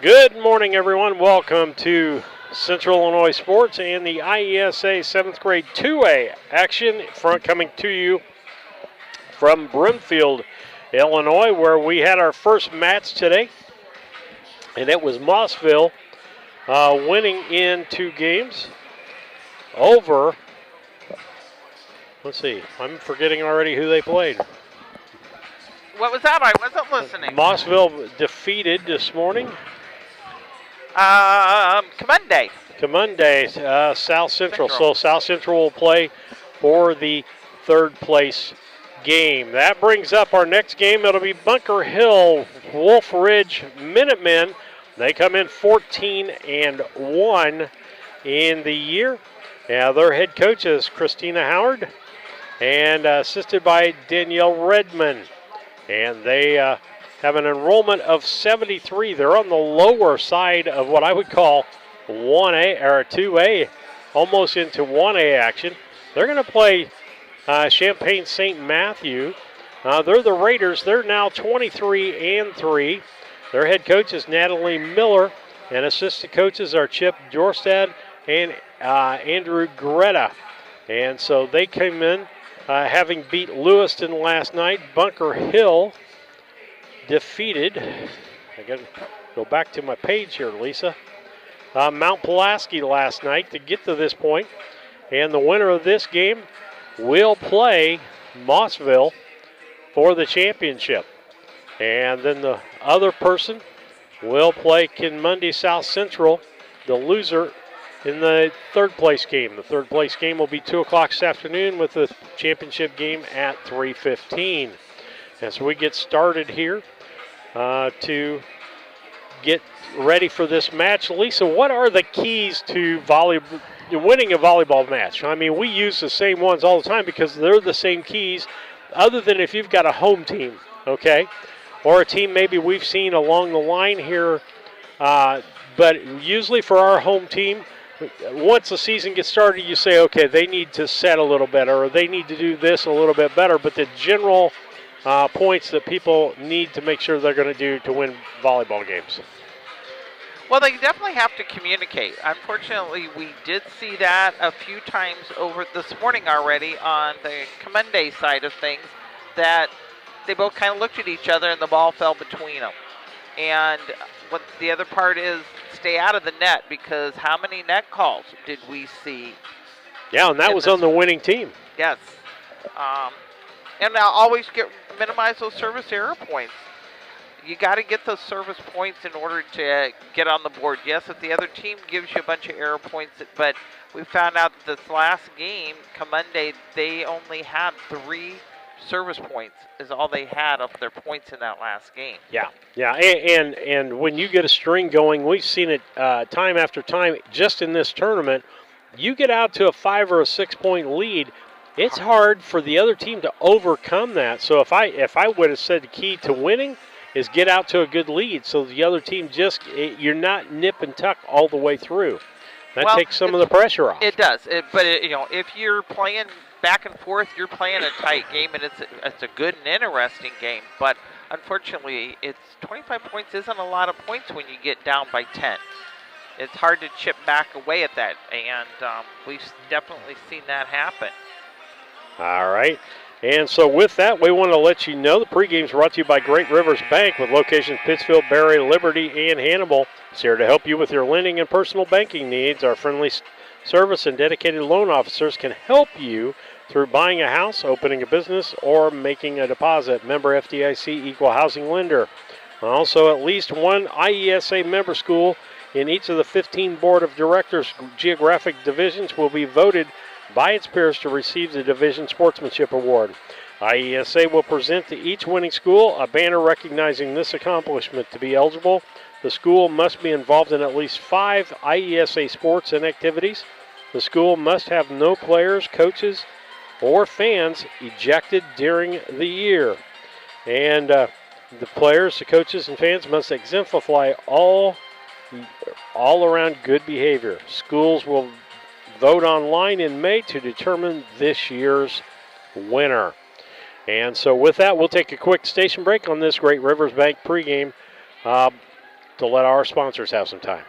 Good morning, everyone. Welcome to Central Illinois Sports and the IESA 7th grade 2A action coming to you from Brimfield, Illinois, where we had our first match today, and it was Mossville winning in 2 games over, let's see, I'm forgetting already who they played. What was that? I wasn't listening. Mossville defeated this morning. Champaign. South Central. So South Central will play for the 3rd place game. That brings up our next game. It'll be Bunker Hill, Wolf Ridge Minutemen. They come in 14-1 in the year. Their head coach is Christina Howard and assisted by Danielle Redmond. And they have an enrollment of 73. They're on the lower side of what I would call 1A or 2A, almost into 1A action. They're going to play Champaign St. Matthew. They're the Raiders. They're now 23-3. Their head coach is Natalie Miller, and assistant coaches are Chip Jorstad and Andrew Greta. And so they came in having beat Lewiston last night. Bunker Hill defeated, I got to go back to my page here, Lisa, Mount Pulaski last night to get to this point. And the winner of this game will play Mossville for the championship. And then the other person will play Kinmundy South Central, the loser, in the 3rd place game. The 3rd place game will be 2 o'clock this afternoon with the championship game at 3:15. As we get started here to get ready for this match, Lisa, what are the keys to winning a volleyball match? I mean, we use the same ones all the time because they're the same keys, other than if you've got a home team, okay? Or a team maybe we've seen along the line here. But usually for our home team, once the season gets started, you say, okay, they need to set a little better, or they need to do this a little bit better. But the general points that people need to make sure they're going to do to win volleyball games. Well, they definitely have to communicate. Unfortunately, we did see that a few times over this morning already on the Champaign side of things, that they both kind of looked at each other and the ball fell between them. And what the other part is, stay out of the net, because how many net calls did we see? Yeah, and that was on the winning team. Yes. And now always minimize those service error points. You got to get those service points in order to get on the board. Yes, if the other team gives you a bunch of error points, but we found out that this last game, Champaign, they only had 3 service points is all they had of their points in that last game. Yeah, and when you get a string going, we've seen it time after time just in this tournament. You get out to a 5 or a 6 point lead, it's hard for the other team to overcome that. So if I would have said the key to winning is get out to a good lead, so the other team you're not nip and tuck all the way through. That takes some of the pressure off. It does, but if you're playing back and forth, you're playing a tight game, and it's a good and interesting game. But unfortunately, 25 points isn't a lot of points when you get down by 10. It's hard to chip back away at that, and we've definitely seen that happen. All right. And so with that, we want to let you know the pregame is brought to you by Great Rivers Bank with locations Pittsfield, Barry, Liberty, and Hannibal. It's here to help you with your lending and personal banking needs. Our friendly service and dedicated loan officers can help you through buying a house, opening a business, or making a deposit. Member FDIC, equal housing lender. Also, at least one IESA member school in each of the 15 Board of Directors geographic divisions will be voted by its peers to receive the Division Sportsmanship Award. IESA will present to each winning school a banner recognizing this accomplishment. To be eligible, the school must be involved in at least 5 IESA sports and activities. The school must have no players, coaches, or fans ejected during the year. And the players, the coaches, and fans must exemplify all around good behavior. Schools will vote online in May to determine this year's winner. And so with that, we'll take a quick station break on this Great Rivers Bank pregame. to let our sponsors have some time.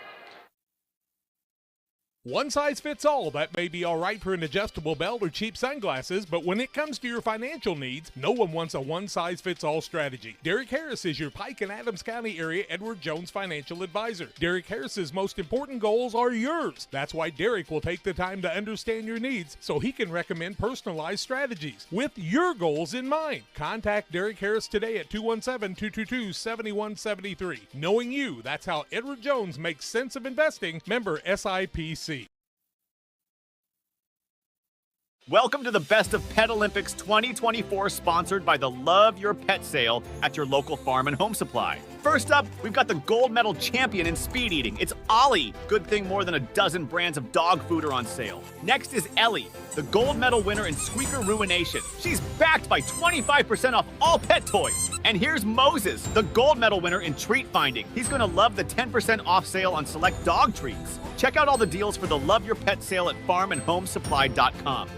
One size fits all. That may be all right for an adjustable belt or cheap sunglasses, but when it comes to your financial needs, no one wants a one-size-fits-all strategy. Derek Harris is your Pike and Adams County area Edward Jones financial advisor. Derek Harris's most important goals are yours. That's why Derek will take the time to understand your needs so he can recommend personalized strategies with your goals in mind. Contact Derek Harris today at 217-222-7173. Knowing you, that's how Edward Jones makes sense of investing. Member SIPC. Welcome to the Best of Pet Olympics 2024, sponsored by the Love Your Pet sale at your local farm and home supply. First up, we've got the gold medal champion in speed eating. It's Ollie. Good thing more than a dozen brands of dog food are on sale. Next is Ellie, the gold medal winner in squeaker ruination. She's backed by 25% off all pet toys. And here's Moses, the gold medal winner in treat finding. He's gonna love the 10% off sale on select dog treats. Check out all the deals for the Love Your Pet sale at farmandhomesupply.com.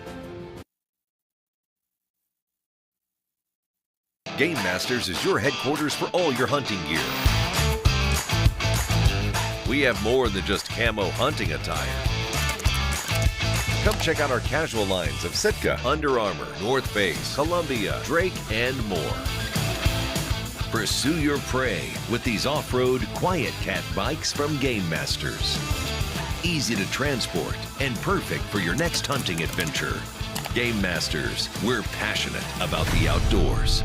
Game Masters is your headquarters for all your hunting gear. We have more than just camo hunting attire. Come check out our casual lines of Sitka, Under Armour, North Face, Columbia, Drake, and more. Pursue your prey with these off-road Quiet Cat bikes from Game Masters. Easy to transport and perfect for your next hunting adventure. Game Masters, we're passionate about the outdoors.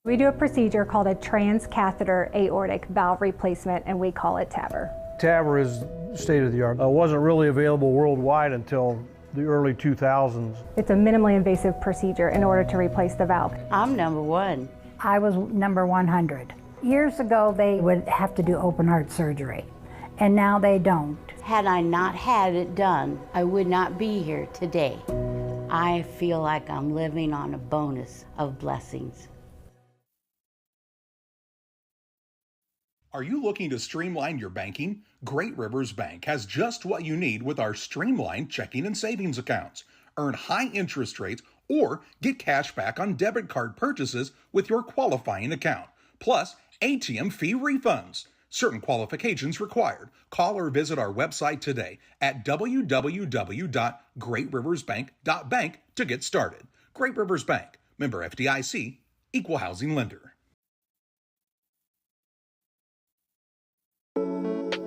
We do a procedure called a transcatheter aortic valve replacement, and we call it TAVR. TAVR is state of the art. It wasn't really available worldwide until the early 2000s. It's a minimally invasive procedure in order to replace the valve. I'm number one. I was number 100. Years ago, they would have to do open heart surgery, and now they don't. Had I not had it done, I would not be here today. I feel like I'm living on a bonus of blessings. Are you looking to streamline your banking? Great Rivers Bank has just what you need with our streamlined checking and savings accounts. Earn high interest rates or get cash back on debit card purchases with your qualifying account. Plus, ATM fee refunds. Certain qualifications required. Call or visit our website today at www.greatriversbank.bank to get started. Great Rivers Bank, member FDIC, equal housing lender.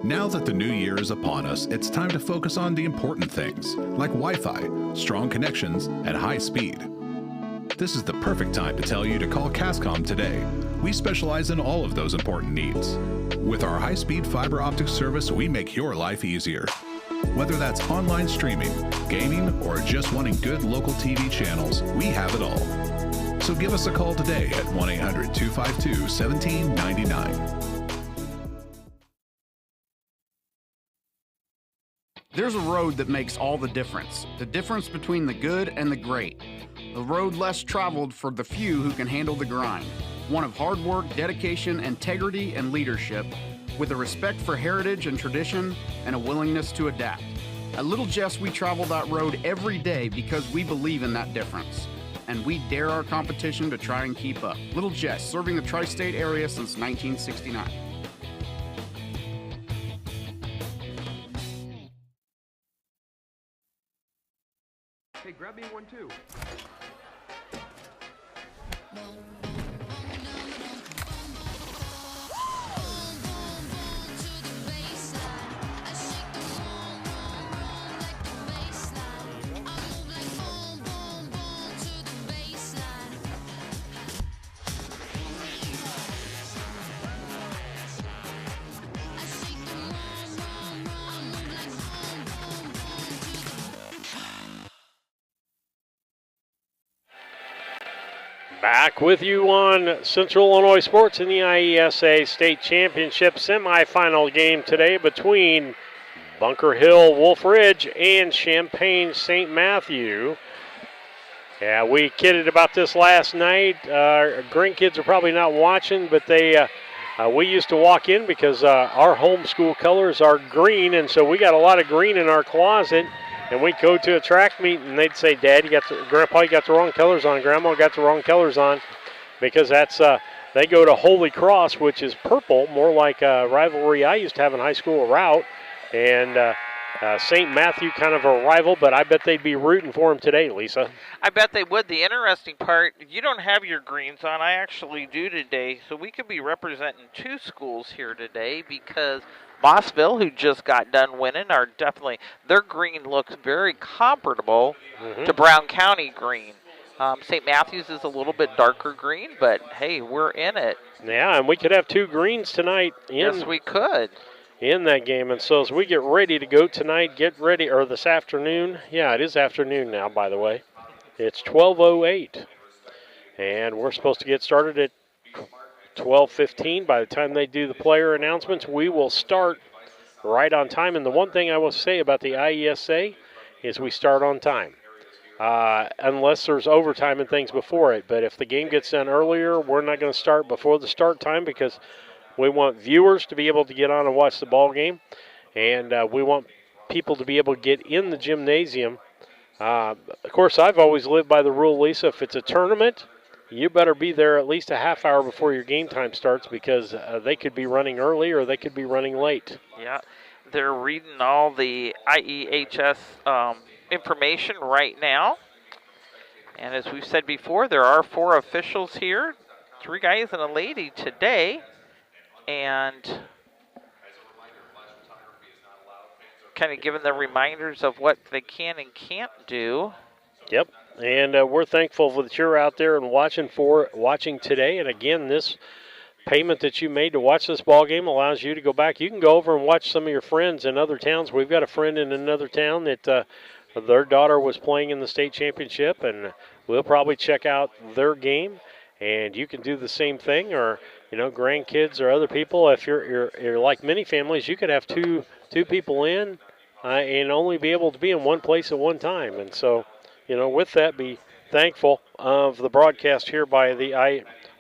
Now that the new year is upon us, it's time to focus on the important things, like Wi-Fi, strong connections, and high speed. This is the perfect time to tell you to call Cascom today. We specialize in all of those important needs. With our high-speed fiber optic service, we make your life easier. Whether that's online streaming, gaming, or just wanting good local TV channels, we have it all. So give us a call today at 1-800-252-1799. There's a road that makes all the difference between the good and the great. The road less traveled for the few who can handle the grind. One of hard work, dedication, integrity, and leadership, with a respect for heritage and tradition and a willingness to adapt. At Little Jess, we travel that road every day because we believe in that difference. And we dare our competition to try and keep up. Little Jess, serving the tri-state area since 1969. Hey, grab me one too. Back with you on Central Illinois Sports in the IESA State Championship semifinal game today between Bunker Hill Wolf Ridge and Champaign St. Matthew. Yeah, we kidded about this last night. Our grandkids are probably not watching, but we used to walk in because our homeschool colors are green, and so we got a lot of green in our closet. And we'd go to a track meet, and they'd say, Dad, Grandpa, you got the wrong colors on. Grandma got the wrong colors on, because that's They go to Holy Cross, which is purple, more like a rivalry I used to have in high school, a route. And St. Matthew, kind of a rival, but I bet they'd be rooting for them today, Lisa. I bet they would. The interesting part, you don't have your greens on. I actually do today, so we could be representing two schools here today because Mossville, who just got done winning, are definitely, their green looks very comparable to Brown County green. St. Matthews is a little bit darker green, but hey, we're in it. Yeah, and we could have two greens tonight. Yes, we could. In that game. And so as we get ready to go tonight, or this afternoon. Yeah, it is afternoon now, by the way. It's 12:08. And we're supposed to get started at 12:15. By the time they do the player announcements, we will start right on time. And the one thing I will say about the IESA is we start on time. Unless there's overtime and things before it. But if the game gets done earlier, we're not going to start before the start time because we want viewers to be able to get on and watch the ball game, and we want people to be able to get in the gymnasium. Of course, I've always lived by the rule, Lisa, if it's a tournament, you better be there at least a half hour before your game time starts because they could be running early or they could be running late. Yeah, they're reading all the IEHS information right now. And as we've said before, there are 4 officials here, 3 guys and a lady today. And kind of giving them reminders of what they can and can't do. Yep, and we're thankful that you're out there and watching today. And again, this payment that you made to watch this ball game allows you to go back. You can go over and watch some of your friends in other towns. We've got a friend in another town that their daughter was playing in the state championship, and we'll probably check out their game. And you can do the same thing, or grandkids or other people. If you're like many families, you could have two people in and only be able to be in one place at one time. And so, with that, be thankful of the broadcast here by the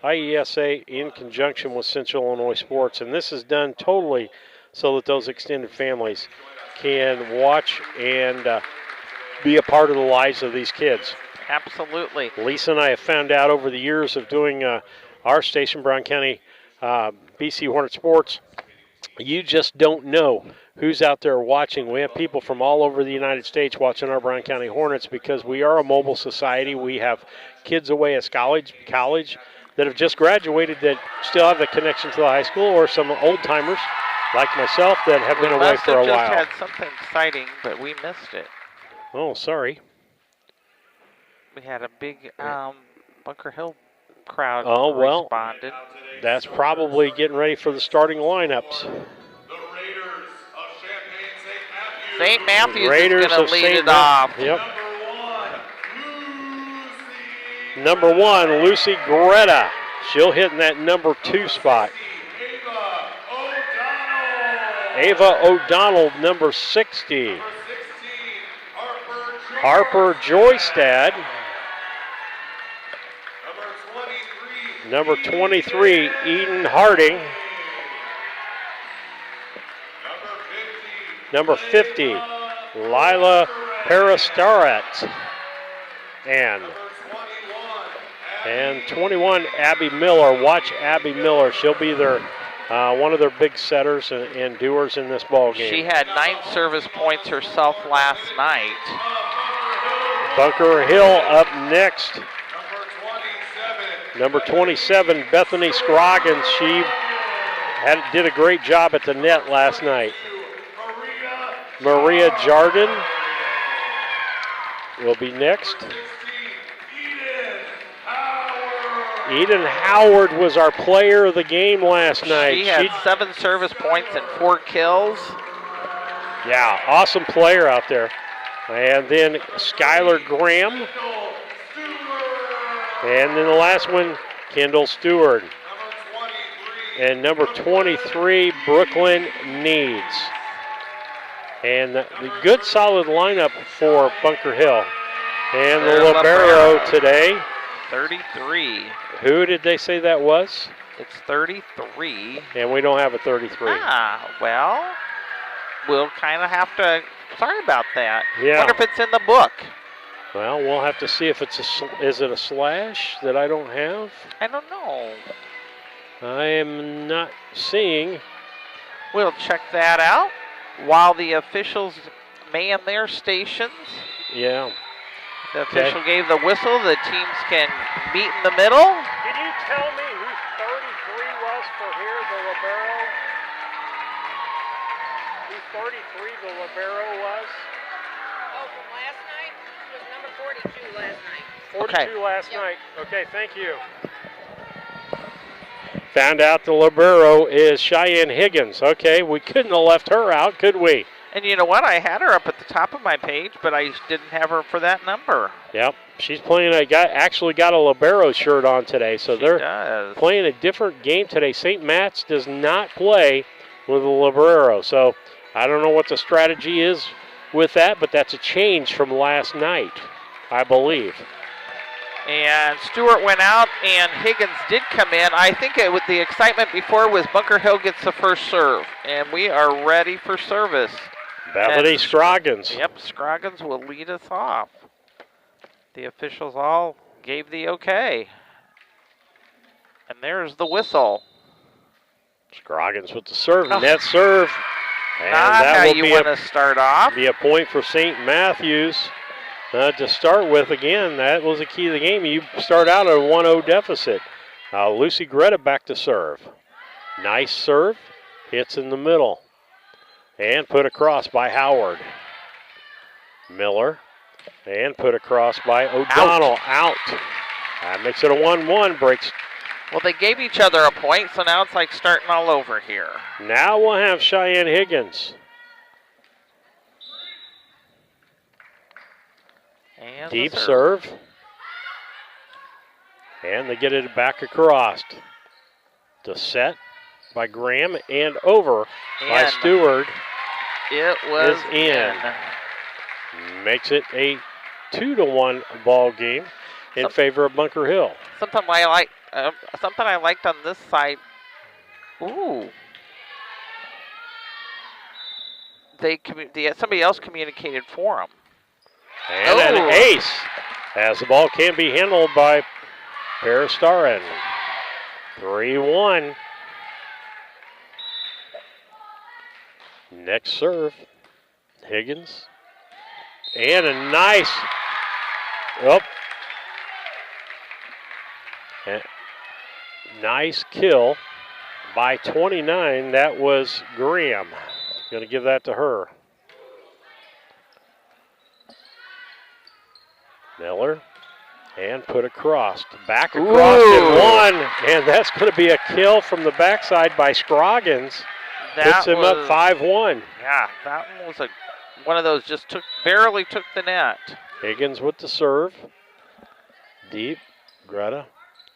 IESA in conjunction with Central Illinois Sports. And this is done totally so that those extended families can watch and be a part of the lives of these kids. Absolutely. Lisa and I have found out over the years of doing our station, Brown County BC Hornet Sports, you just don't know who's out there watching. We have people from all over the United States watching our Brown County Hornets because we are a mobile society. We have kids away at college that have just graduated that still have the connection to the high school, or some old-timers like myself that have been away for a while. We must have just had something exciting, but we missed it. Oh, sorry. We had a big Bunker Hill crowd responded. That's probably getting ready for the starting lineups. The Raiders of Champaign St. Matthews Raiders is going to lead it off. Yep. Number 1, Lucy Greta. She'll hit in that number 2 spot. Ava O'Donnell, number 60. Harper Joystad. Number 23, Eden Harding. Number 50, Lila Parastarat. And 21, Abby Miller. Watch Abby Miller. She'll be their one of their big setters and doers in this ball game. She had 9 service points herself last night. Bunker Hill up next. Number 27, Bethany Scroggins. She did a great job at the net last night. Maria Jardin will be next. Eden Howard was our player of the game last night. She had 7 service points and 4 kills. Yeah, awesome player out there. And then Skylar Graham. And then the last one, Kendall Stewart. And number 23, Brooklyn Needs. And the good solid lineup for Bunker Hill. And the libero today. 33. Who did they say that was? It's 33. And we don't have a 33. Well, we'll kind of have to, sorry about that. Yeah. Wonder if it's in the book. Well, we'll have to see if it's is it a slash that I don't have? I don't know. I am not seeing. We'll check that out while the officials man their stations. Yeah. The official gave the whistle. The teams can meet in the middle. Can you tell me who 33 was for here, the libero? Who 33 the libero was? Oh, from last night? It was number 42 last night. 42 last night. Okay, thank you. Found out the libero is Cheyenne Higgins. Okay, we couldn't have left her out, could we? And you know what? I had her up at the top of my page, but I didn't have her for that number. Yep, she's playing actually got a libero shirt on today, so they're playing a different game today. St. Matt's does not play with a libero, so I don't know what the strategy is with that, but that's a change from last night, I believe. And Stewart went out, and Higgins did come in. I think the excitement before was Bunker Hill gets the first serve, and we are ready for service. Bethany Scroggins. Yep, Scroggins will lead us off. The officials all gave the okay. And there's the whistle. Scroggins with the serve, net serve. And not that how will you want to start off. Be a point for St. Matthews. To start with, again, that was the key of the game. You start out at a 1-0 deficit. Lucy Greta back to serve. Nice serve. Hits in the middle. And put across by Howard. Miller. And put across by O'Donnell. Out. That makes it a 1-1. Breaks. Well, they gave each other a point, so now it's like starting all over here. Now we'll have Cheyenne Higgins. And deep serve. And they get it back across. To set by Graham and over by Stewart. It was in. Makes it a 2-1 ball game in favor of Bunker Hill. Something I liked on this side. Ooh. Somebody else communicated for them. And an ace, as the ball can be handled by Peristarin. 3-1. Next serve, Higgins. And a nice, nice kill by 29. That was Graham. Going to give that to her. Miller, and put across. Back across at 1, and that's going to be a kill from the backside by Scroggins. Puts him up 5-1. Yeah, that one was one of those barely took the net. Higgins with the serve. Deep, Greta,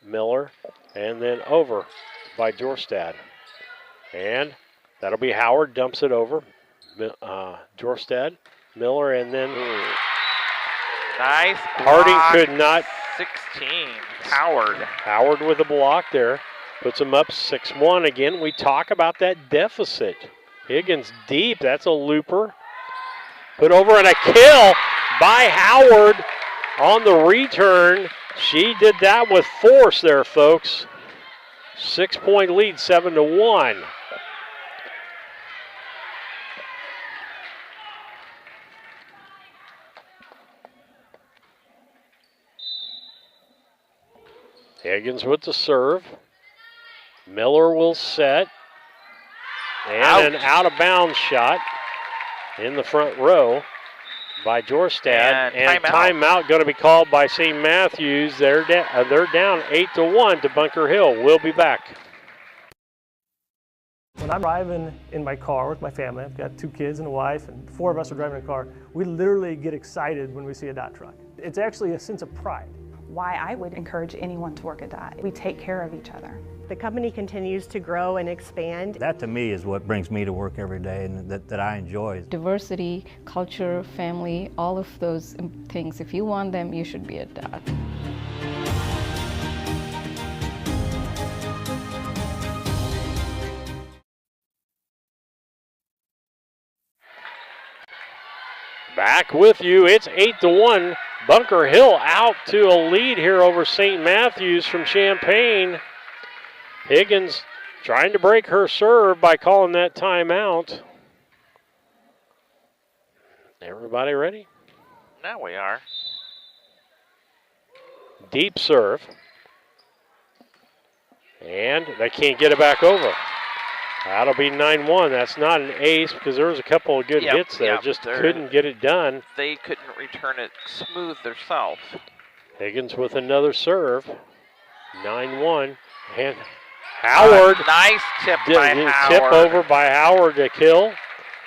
Miller, and then over by Jorstad. And that'll be Howard, dumps it over. Jorstad, Miller, and then... Nice Harding block. could not. 16. Howard. Howard with a block there. Puts him up 6-1. Again, we talk about that deficit. Higgins deep. That's a looper. Put over and a kill by Howard on the return. She did that with force there, folks. 6-point lead, 7-1. Higgins with the serve. Miller will set. And an out-of-bounds shot in the front row by Jorstad. And timeout going to be called by St. Matthews. They're down 8-1 to Bunker Hill. We'll be back. When I'm driving in my car with my family, I've got 2 kids and a wife, and 4 of us are driving a car, we literally get excited when we see a dot truck. It's actually a sense of pride. Why I would encourage anyone to work at dot. We take care of each other. The company continues to grow and expand. That to me is what brings me to work every day and that I enjoy. Diversity, culture, family, all of those things, if you want them, you should be at dot. Back with you, it's 8-1. Bunker Hill out to a lead here over St. Matthews from Champaign. Higgins trying to break her serve by calling that timeout. Everybody ready? Now we are. Deep serve. And they can't get it back over. That'll be 9-1. That's not an ace because there was a couple of good hits there. Just couldn't get it done. They couldn't return it smooth themselves. Higgins with another serve. 9-1. And Howard. Nice tip by Howard. Tip over by Howard to kill.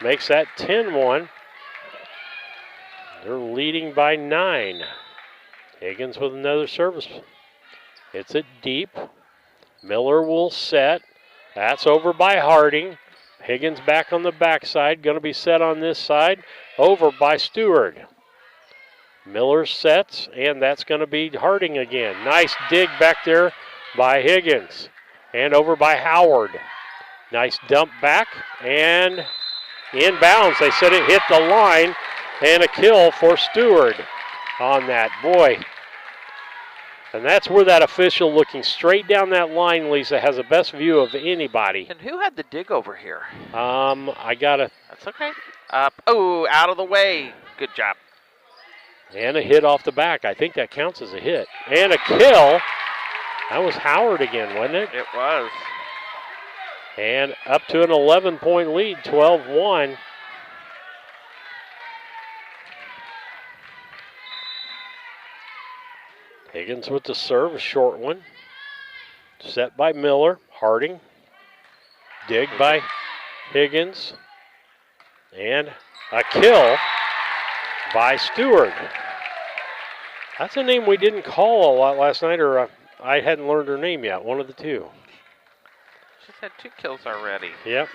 Makes that 10-1. They're leading by 9. Higgins with another service. Hits it deep. Miller will set. That's over by Harding. Higgins back on the backside. Going to be set on this side. Over by Stewart. Miller sets, and that's going to be Harding again. Nice dig back there by Higgins. And over by Howard. Nice dump back, and inbounds. They said it hit the line, and a kill for Stewart on that. Boy. And that's where that official looking straight down that line, Lisa, has the best view of anybody. And who had the dig over here? I got a... That's okay. Oh, out of the way. Good job. And a hit off the back. I think that counts as a hit. And a kill. That was Howard again, wasn't it? It was. And up to an 11-point lead, 12-1. Higgins with the serve, a short one. Set by Miller. Harding. Dig by Higgins. And a kill by Stewart. That's a name we didn't call a lot last night, or I hadn't learned her name yet. One of the two. She's had 2 kills already. Yep.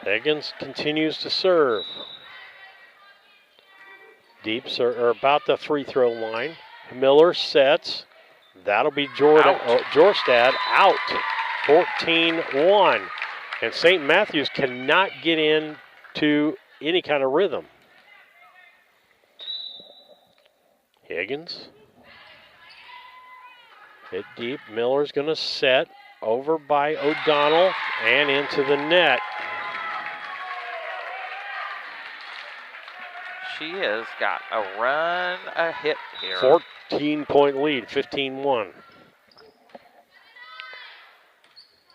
Higgins continues to serve. Deep serve, or about the free throw line. Miller sets. That'll be Jorstad out. 14-1. And St. Matthews cannot get into any kind of rhythm. Higgins. Hit deep. Miller's going to set. Over by O'Donnell and into the net. She has got a hit here. 14-point lead, 15-1.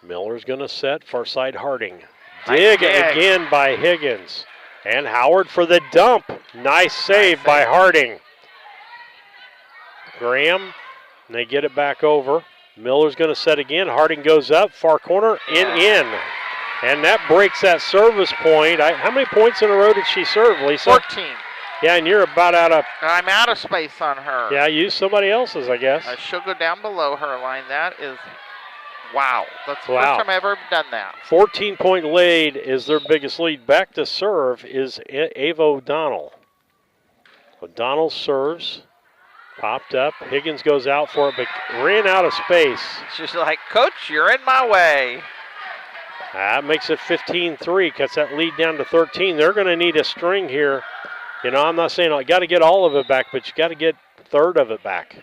Miller's going to set, far side Harding. Dig again by Higgins. And Howard for the dump. Nice save by Harding. Graham, and they get it back over. Miller's going to set again. Harding goes up, far corner, and in. And that breaks that service point. How many points in a row did she serve, Lisa? 14. Yeah, and you're about out of... I'm out of space on her. Yeah, use somebody else's, I guess. She'll go down below her line. That is... Wow. That's the first time I've ever done that. 14-point lead is their biggest lead. Back to serve is Ava O'Donnell. O'Donnell serves. Popped up. Higgins goes out for it, but ran out of space. She's like, Coach, you're in my way. That makes it 15-3. Cuts that lead down to 13. They're going to need a string here. You know, I'm not saying I got to get all of it back, but you got to get a third of it back.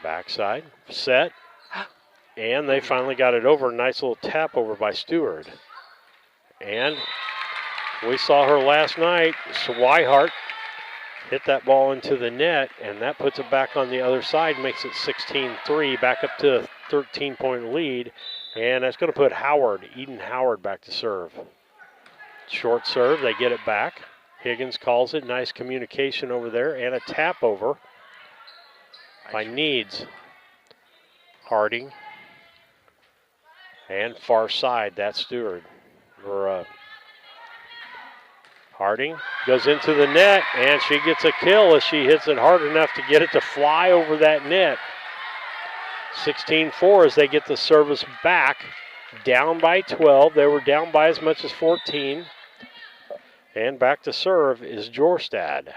Backside, set, and they finally got it over. Nice little tap over by Stewart. And we saw her last night. Swihart hit that ball into the net, and that puts it back on the other side, makes it 16-3, back up to a 13-point lead. And that's going to put Eden Howard back to serve. Short serve, they get it back. Higgins calls it. Nice communication over there, and a tap over by Needs. Harding. And far side, that's Stewart. Harding goes into the net, and she gets a kill as she hits it hard enough to get it to fly over that net. 16-4 as they get the service back. Down by 12. They were down by as much as 14. And back to serve is Jorstad.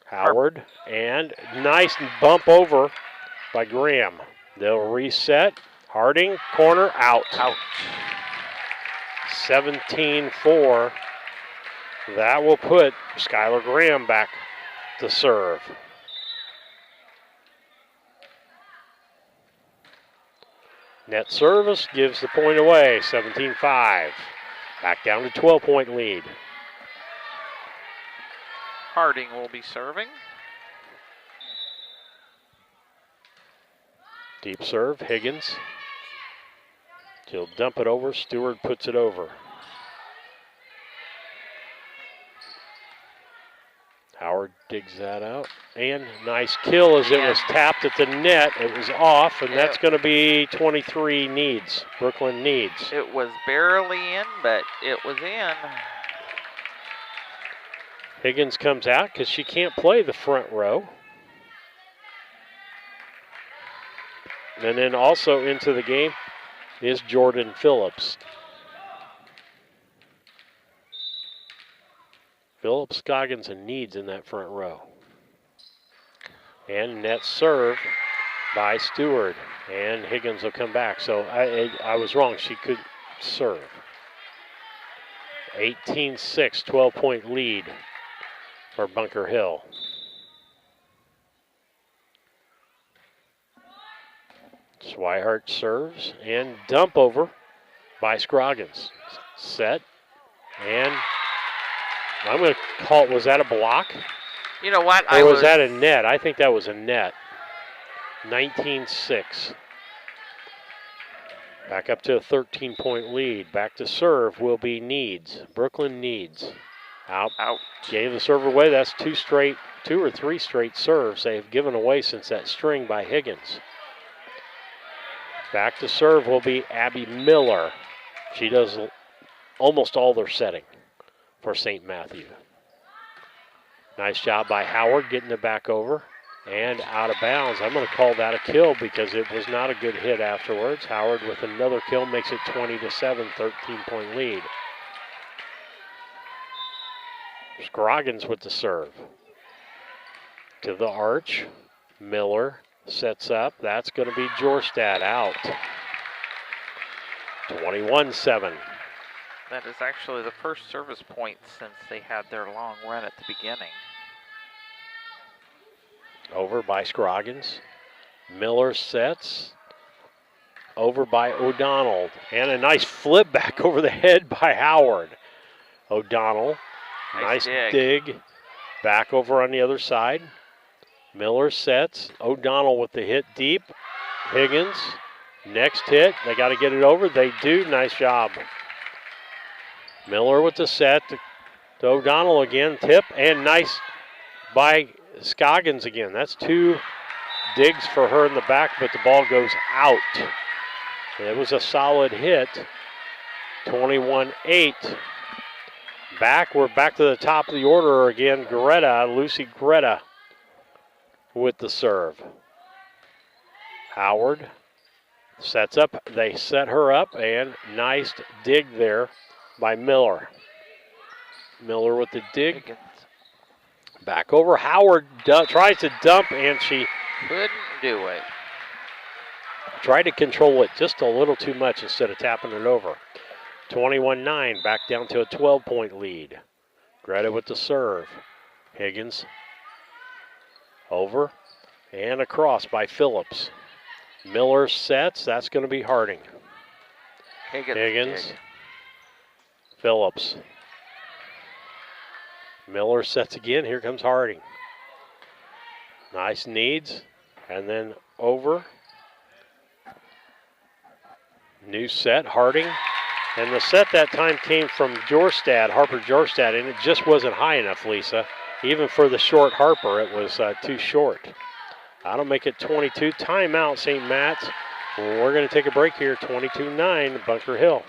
Howard, and nice bump over by Graham. They'll reset. Harding, corner, out. 17-4. That will put Skylar Graham back to serve. Net service gives the point away, 17-5. Back down to 12-point lead. Harding will be serving. Deep serve, Higgins. She'll dump it over, Stewart puts it over. Howard digs that out. And nice kill as it was tapped at the net. It was off, and that's going to be 23 Needs. Brooklyn Needs. It was barely in, but it was in. Higgins comes out because she can't play the front row. And then also into the game is Jordan Phillips. Phillips, Scoggins, and Needs in that front row. And net serve by Stewart. And Higgins will come back. So I was wrong. She could serve. 18-6, 12-point lead for Bunker Hill. Swihart serves and dump over by Scroggins. Set and I'm going to call it, was that a block? You know what? Or was that a net? I think that was a net. 19-6. Back up to a 13-point lead. Back to serve will be Needs. Brooklyn Needs. Out. Gave the serve away. That's two or three straight serves they have given away since that string by Higgins. Back to serve will be Abby Miller. She does almost all their setting for St. Matthew. Nice job by Howard getting it back over and out of bounds. I'm going to call that a kill because it was not a good hit afterwards. Howard with another kill makes it 20-7, 13-point lead. Scroggins with the serve. To the arch. Miller sets up. That's going to be Jorstad out. 21-7. That is actually the first service point since they had their long run at the beginning. Over by Scroggins. Miller sets. Over by O'Donnell. And a nice flip back over the head by Howard. O'Donnell. Nice dig. Back over on the other side. Miller sets. O'Donnell with the hit deep. Higgins. Next hit. They got to get it over. They do. Nice job. Miller with the set to O'Donnell again. Tip and nice by Scoggins again. That's two digs for her in the back, but the ball goes out. It was a solid hit. 21-8. We're back to the top of the order again. Lucy Greta with the serve. Howard sets up. They set her up, and nice dig there by Miller. Miller with the dig. Back over. Howard tries to dump, and she couldn't do it. Tried to control it just a little too much instead of tapping it over. 21-9, back down to a 12-point lead. Greta with the serve. Higgins over and across by Phillips. Miller sets. That's going to be Harding. Higgins. Phillips. Miller sets again. Here comes Harding. Nice Needs. And then over. New set, Harding. And the set that time came from Harper Jorstad, and it just wasn't high enough, Lisa. Even for the short Harper, it was too short. That'll make it 22. Timeout, St. Matt's. We're going to take a break here, 22-9, Bunker Hill.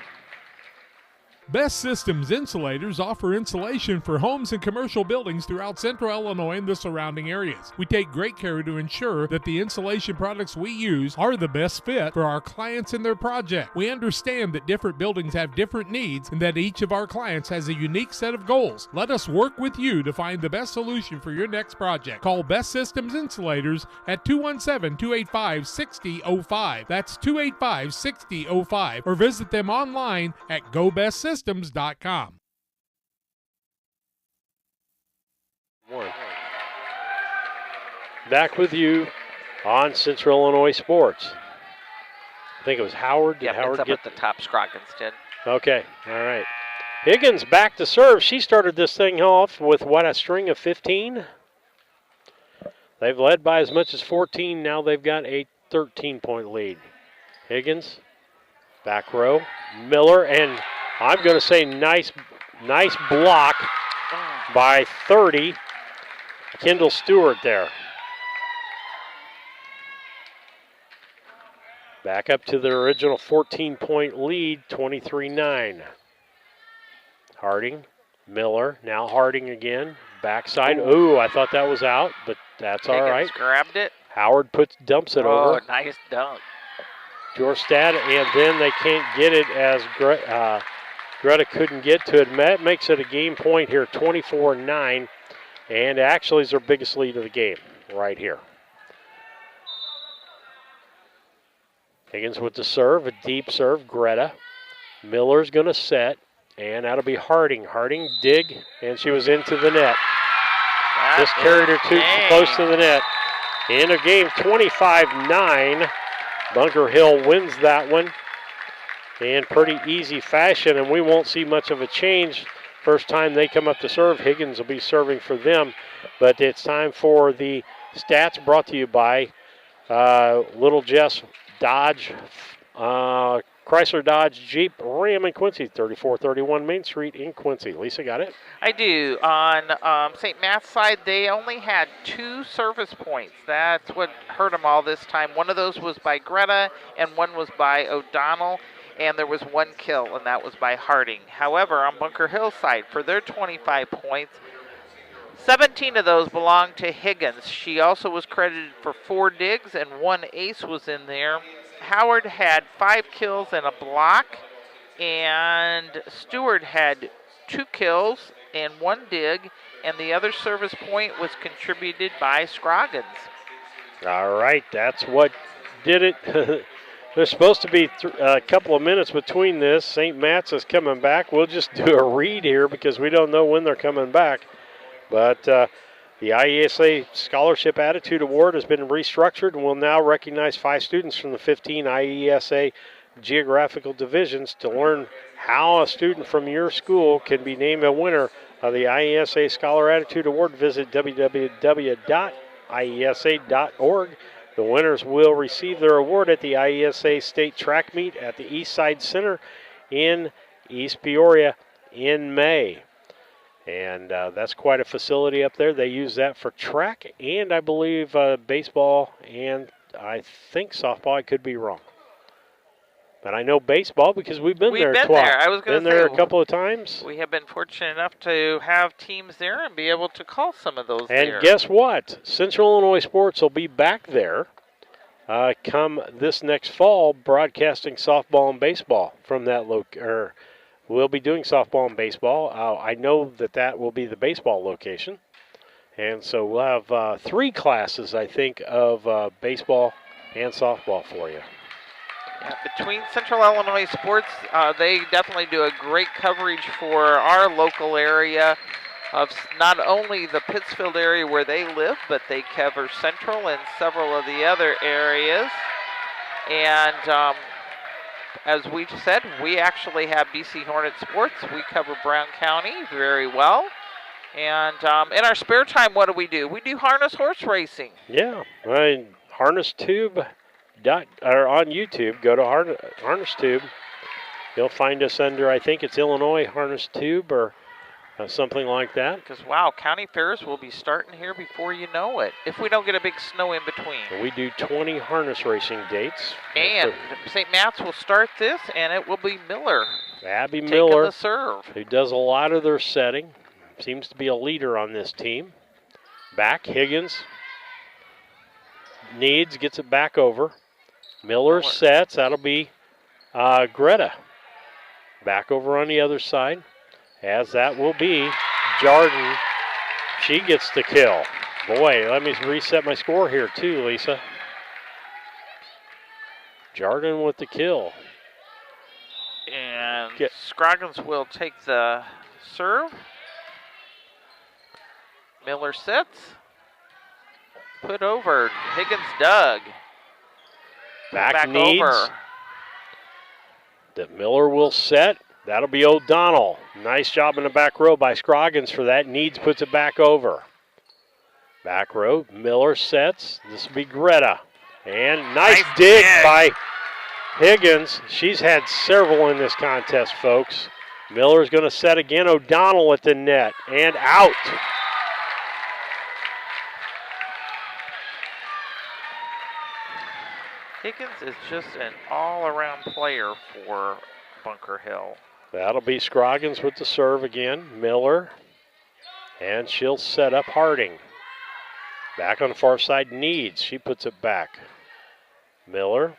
Best Systems Insulators offer insulation for homes and commercial buildings throughout central Illinois and the surrounding areas. We take great care to ensure that the insulation products we use are the best fit for our clients and their project. We understand that different buildings have different needs and that each of our clients has a unique set of goals. Let us work with you to find the best solution for your next project. Call Best Systems Insulators at 217-285-6005. That's 285-6005, or visit them online at GoBestSystems.com. Back with you on Central Illinois Sports. I think it was Howard. Did Yep, Howard it's up get at the top. Scroggins did. Okay, all right. Higgins back to serve. She started this thing off with, what, a string of 15? They've led by as much as 14. Now they've got a 13-point lead. Higgins, back row. Miller, and I'm going to say nice block by 30. Kendall Stewart there. Back up to their original 14-point lead, 23-9. Harding, Miller, now Harding again. Backside. Ooh, I thought that was out, but that's all right. Higgins grabbed it. Howard dumps it over. Oh, nice dunk. Jorstad, and then they can't get it as Greta couldn't get to it. That makes it a game point here, 24-9, and actually is their biggest lead of the game right here. Higgins with the serve, a deep serve, Greta. Miller's going to set, and that'll be Harding. Harding dig, and she was into the net. Just carried her too close to the net. In a game, 25-9. Bunker Hill wins that one in pretty easy fashion, and we won't see much of a change. First time they come up to serve, Higgins will be serving for them. But it's time for the stats brought to you by Little Jess Dodge, Chrysler Dodge Jeep Ram in Quincy, 3431 Main Street in Quincy. Lisa, got it? I do. On St. Matt's side, they only had 2 service points. That's what hurt them all this time. One of those was by Greta, and one was by O'Donnell, and there was 1 kill, and that was by Harding. However, on Bunker Hill side, for their 25 points, 17 of those belonged to Higgins. She also was credited for 4 digs, and 1 ace was in there. Howard had 5 kills and a block, and Stewart had 2 kills and 1 dig, and the other service point was contributed by Scroggins. All right, that's what did it. There's supposed to be a couple of minutes between this. St. Matt's is coming back. We'll just do a read here because we don't know when they're coming back. But the IESA Scholarship Attitude Award has been restructured and will now recognize 5 students from the 15 IESA geographical divisions. To learn how a student from your school can be named a winner of the IESA Scholar Attitude Award, visit www.iesa.org. The winners will receive their award at the IESA State Track Meet at the East Side Center in East Peoria in May. And that's quite a facility up there. They use that for track and I believe baseball and I think softball. I could be wrong. But I know baseball because we've been there twice. I was going to say, been there a couple of times. We have been fortunate enough to have teams there and be able to call some of those and there. Guess what? Central Illinois Sports will be back there come this next fall broadcasting softball and baseball from that we'll be doing softball and baseball. I know that will be the baseball location. And so we'll have 3 classes, I think, of baseball and softball for you. Yeah, between Central Illinois Sports, they definitely do a great coverage for our local area of not only the Pittsfield area where they live, but they cover Central and several of the other areas. And as we said, we actually have BC Hornet Sports. We cover Brown County very well. And in our spare time, what do? We do harness horse racing. Yeah, Harness Tube. Or on YouTube, go to Harness Tube. You'll find us under, I think it's Illinois Harness Tube or something like that. Because, wow, county fairs will be starting here before you know it, if we don't get a big snow in between. We do 20 harness racing dates. And St. Matt's will start this, and it will be Miller. Abby Miller, the serve. Who does a lot of their setting. Seems to be a leader on this team. Back, Higgins. Gets it back over. Miller sets. That'll be Greta. Back over on the other side. As that will be Jordan. She gets the kill. Boy, let me reset my score here too, Lisa. Jordan with the kill. And Scroggins will take the serve. Miller sets. Put over. Higgins dug. Back needs. Over. that Miller will set. That'll be O'Donnell. Nice job in the back row by Scroggins for that. Needs puts it back over. Back row, Miller sets. This will be Greta. And nice dig by Higgins. She's had several in this contest, folks. Miller's going to set again. O'Donnell at the net and out. Higgins is just an all-around player for Bunker Hill. That'll be Scroggins with the serve again. Miller. And she'll set up Harding. Back on the far side, Needs. She puts it back. Miller.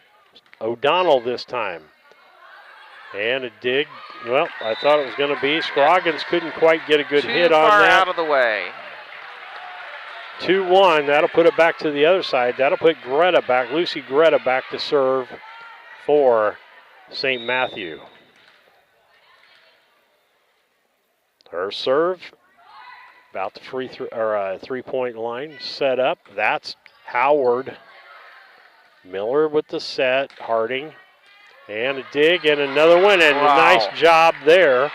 O'Donnell this time. And a dig. Well, I thought it was going to be. Scroggins couldn't quite get a good hit on that. Too far out of the way. 2-1. That'll put it back to the other side. That'll put Greta back, Lucy Greta back to serve for St. Matthew. Her serve. About the three-point line. Set up. That's Howard. Miller with the set. Harding. And a dig and another one. And a nice job there.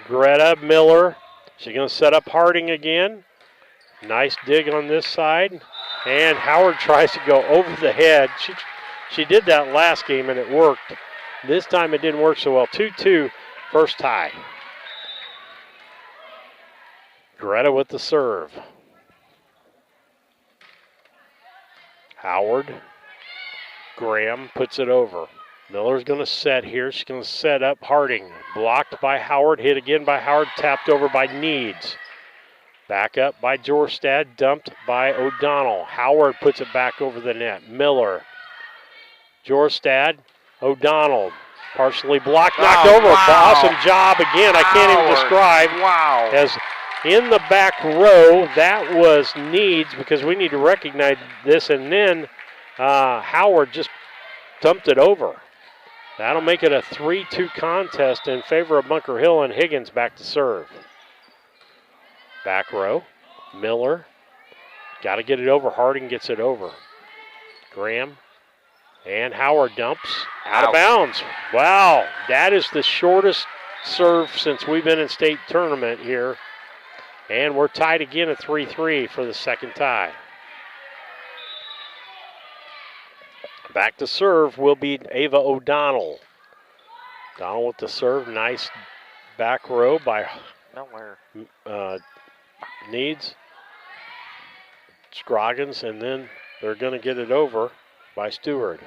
Greta Miller. She's going to set up Harding again. Nice dig on this side. And Howard tries to go over the head. She did that last game and it worked. This time it didn't work so well. 2-2, first tie. Greta with the serve. Howard. Graham puts it over. Miller's going to set here. She's going to set up Harding. Blocked by Howard. Hit again by Howard. Tapped over by Needs. Back up by Jorstad. Dumped by O'Donnell. Howard puts it back over the net. Miller. Jorstad. O'Donnell. Partially blocked. Knocked over. Awesome job again. I can't even describe. Wow. As in the back row, that was Needs because we need to recognize this. And then Howard just dumped it over. That'll make it a 3-2 contest in favor of Bunker Hill, and Higgins back to serve. Back row, Miller. Got to get it over. Harding gets it over. Graham and Howard dumps out of bounds. Wow, that is the shortest serve since we've been in state tournament here. And we're tied again at 3-3 for the second tie. Back to serve will be Ava O'Donnell. O'Donnell with the serve. Nice back row by Needs. Scroggins, and then they're going to get it over by Stewart.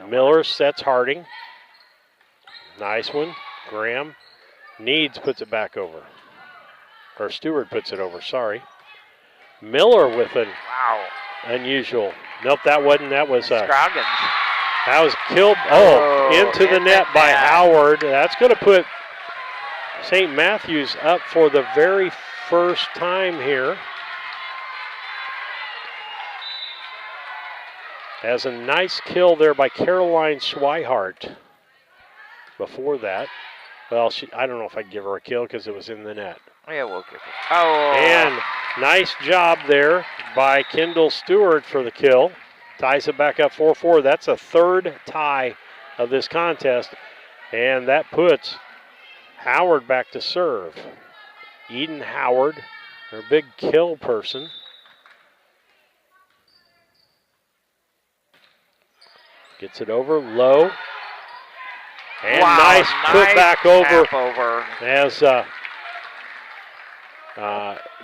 Miller sets Harding. Nice one. Graham. Needs puts it back over. Or Stewart puts it over, sorry. Miller with an unusual. Nope, that wasn't. That was Scroggins. That was killed. Into the net by Howard. That's going to put St. Matthews up for the very first time here. Has a nice kill there by Caroline Schweihart. Before that, well, I don't know if I'd give her a kill because it was in the net. Yeah, we'll give it. And nice job there by Kendall Stewart for the kill. Ties it back up 4-4. That's a third tie of this contest. And that puts Howard back to serve. Eden Howard, her big kill person. Gets it over low. And nice put back over. As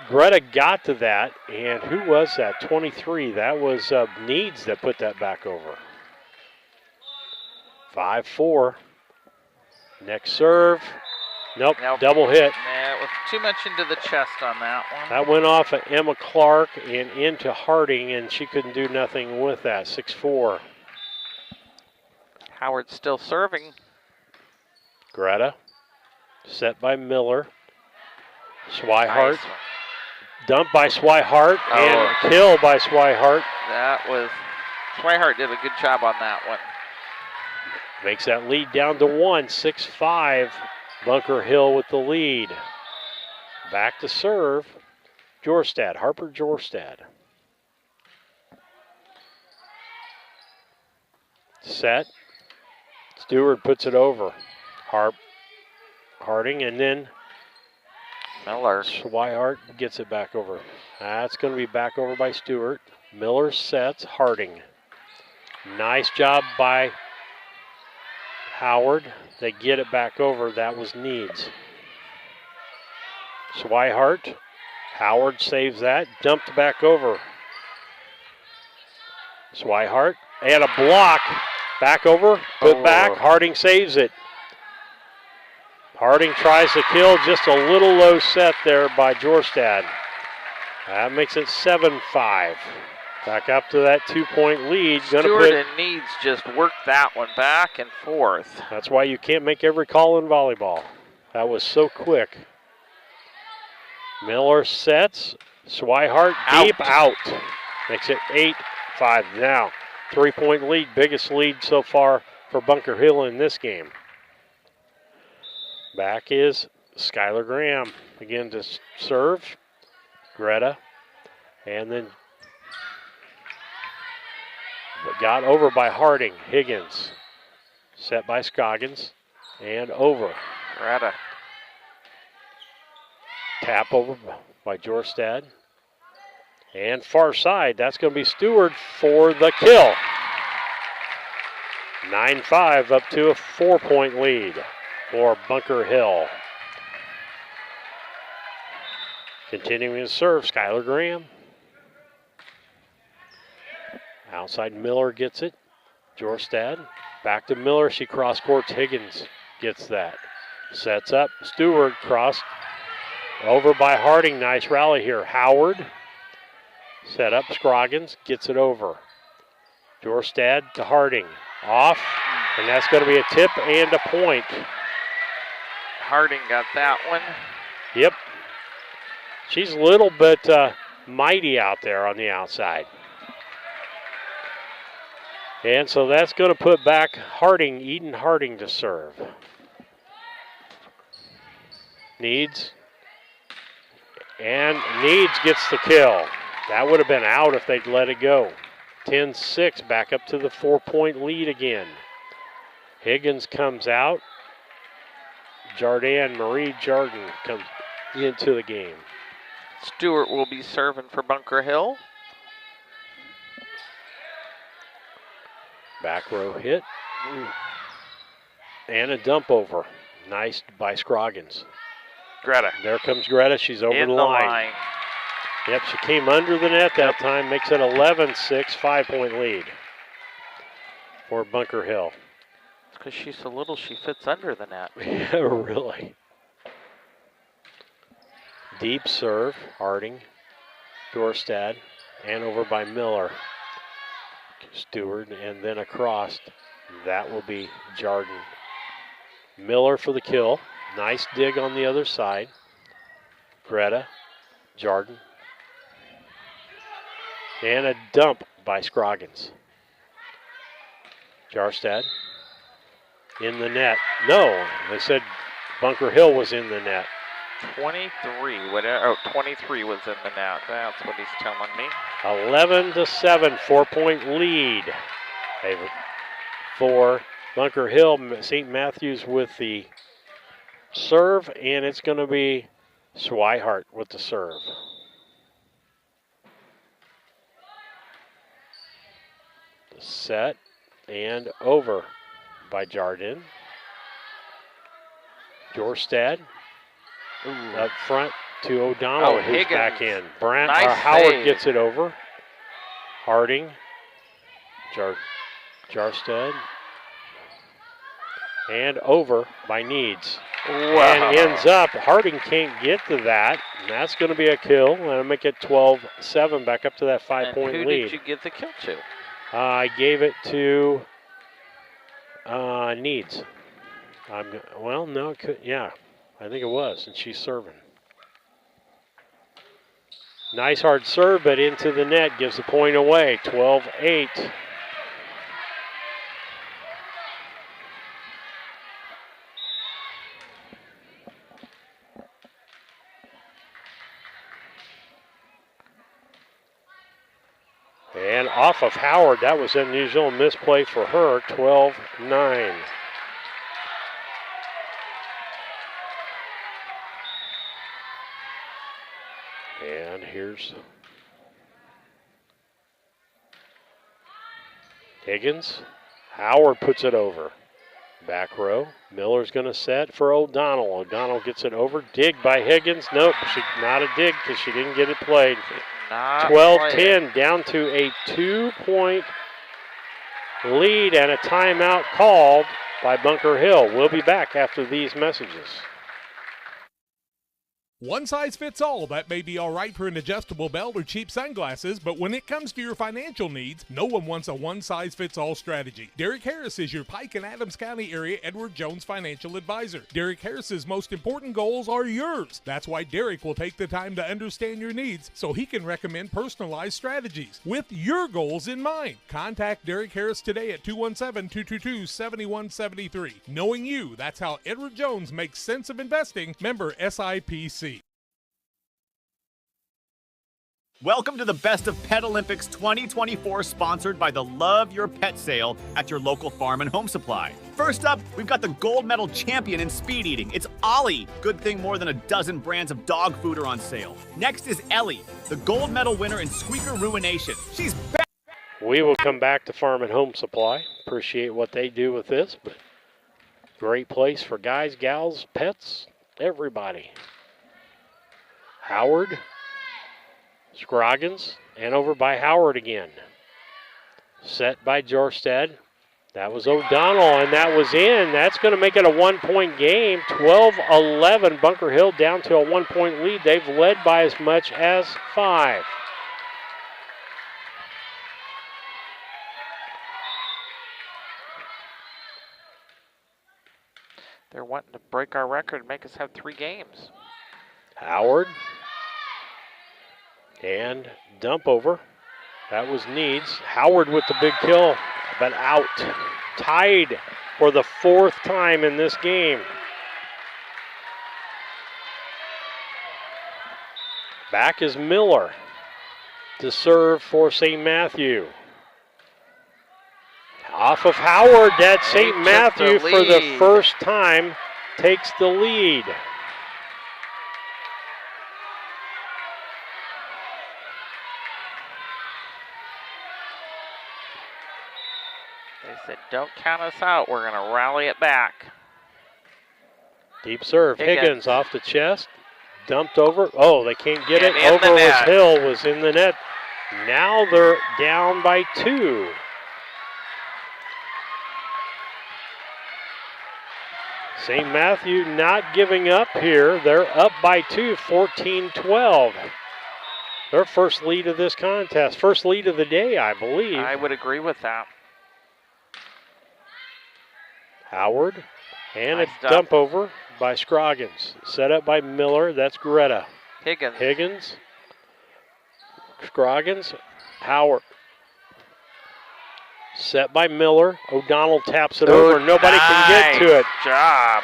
Greta got to that, and who was that? 23. That was Needs that put that back over. 5-4. Next serve. Nope, double hit. Yeah, it was too much into the chest on that one. That went off of Emma Clark and into Harding, and she couldn't do nothing with that. 6-4. Howard still serving. Greta. Set by Miller. Swihart. Nice. Dumped by Swihart and kill by Swihart. That was, Swihart did a good job on that one. Makes that lead down to 1, 6-5. Bunker Hill with the lead. Back to serve. Jorstad, Harper Jorstad. Set. Stewart puts it over. Harding, and then Miller. Swihart gets it back over. That's going to be back over by Stewart. Miller sets Harding. Nice job by Howard. They get it back over. That was Needs. Swihart. Howard saves that. Dumped back over. Swihart. And a block. Back over. Put back. Harding saves it. Harding tries to kill. Just a little low set there by Jorstad. That makes it 7-5. Back up to that 2-point lead. Stewart and Needs just worked that one back and forth. That's why you can't make every call in volleyball. That was so quick. Miller sets. Swihart deep out. Makes it 8-5. Now, 3-point lead. Biggest lead so far for Bunker Hill in this game. Back is Skylar Graham. Again to serve. Greta. And then got over by Harding. Higgins. Set by Scoggins. And over. Greta. Tap over by Jorstad. And far side. That's going to be Stewart for the kill. 9-5 up to a 4-point lead for Bunker Hill. Continuing to serve, Skylar Graham. Outside Miller gets it. Jorstad. Back to Miller. She cross courts. Higgins gets that. Sets up. Stewart cross. Over by Harding. Nice rally here. Howard. Set up. Scroggins gets it over. Jorstad to Harding. Off. And that's going to be a tip and a point. Harding got that one. Yep. She's a little bit mighty out there on the outside. And so that's going to put back Harding, Eden Harding to serve. Needs. And Needs gets the kill. That would have been out if they'd let it go. 10-6, back up to the 4-point lead again. Higgins comes out. Marie Jardin comes into the game. Stewart will be serving for Bunker Hill. Back row hit. And a dump over. Nice by Scroggins. Greta. There comes Greta. She's over the line. Yep, she came under the net that time. Makes it 11-6, 5-point lead for Bunker Hill. It's because she's so little she fits under the net. Yeah, really. Deep serve, Harding, Dorstad, and over by Miller. Stewart, and then across. That will be Jardin. Miller for the kill. Nice dig on the other side. Greta, Jardin. And a dump by Scroggins. Jarstad in the net. No, they said Bunker Hill was in the net. 23 was in the net. That's what he's telling me. 11-7, 4-point lead for Bunker Hill. St. Matthews with the serve, and it's going to be Swihart with the serve. Set and over by Jardin. Jorstad up front to O'Donnell, who's Higgins. back in. Nice Howard save. gets it over. Harding, Jarstad, and over by Needs. Wow. And ends up, Harding can't get to that, and that's going to be a kill. And it'll make it 12-7, back up to that 5-point Who lead. did you give the kill to? I gave it to Needs. No, it could, yeah, I think it was, and she's serving. Nice hard serve, but into the net, gives the point away, 12-8. And off of Howard, that was unusual, misplay for her, 12-9. And here's Higgins. Howard puts it over. Back row. Miller's going to set for O'Donnell. O'Donnell gets it over. Dig by Higgins. Nope, not a dig because she didn't get it played. 12-10, down to a 2-point lead and a timeout called by Bunker Hill. We'll be back after these messages. One size fits all, that may be all right for an adjustable belt or cheap sunglasses, but when it comes to your financial needs, no one wants a one size fits all strategy. Derek Harris is your Pike and Adams County area Edward Jones financial advisor. Derek Harris's most important goals are yours. That's why Derek will take the time to understand your needs so he can recommend personalized strategies with your goals in mind. Contact Derek Harris today at 217-222-7173. Knowing you, that's how Edward Jones makes sense of investing. Member SIPC. Welcome to the Best of Pet Olympics 2024, sponsored by the Love Your Pet sale at your local farm and home supply. First up, we've got the gold medal champion in speed eating. It's Ollie. Good thing more than a dozen brands of dog food are on sale. Next is Ellie, the gold medal winner in squeaker ruination. She's back. We will come back to Farm and Home Supply. Appreciate what they do with this, but great place for guys, gals, pets, everybody. Howard. Scroggins, and over by Howard again. Set by Jorstad. That was O'Donnell, and that was in. That's going to make it a 1-point game. 12-11, Bunker Hill down to a 1-point lead. They've led by as much as 5. They're wanting to break our record and make us have 3 games. Howard. And dump over. That was Needs. Howard with the big kill, but out. Tied for the 4th time in this game. Back is Miller to serve for St. Matthew. Off of Howard, that's St. Matthew for the first time takes the lead. They said, don't count us out. We're going to rally it back. Deep serve. Higgins off the chest. Dumped over. Oh, they can't get it. Over was Hill, was in the net. Now they're down by 2. St. Matthew not giving up here. They're up by 2, 14-12. Their first lead of this contest. First lead of the day, I believe. I would agree with that. Howard, and a dump over by Scroggins. Set up by Miller, that's Greta. Higgins. Scroggins, Howard. Set by Miller. O'Donnell taps it over. Nobody can get to it. Job.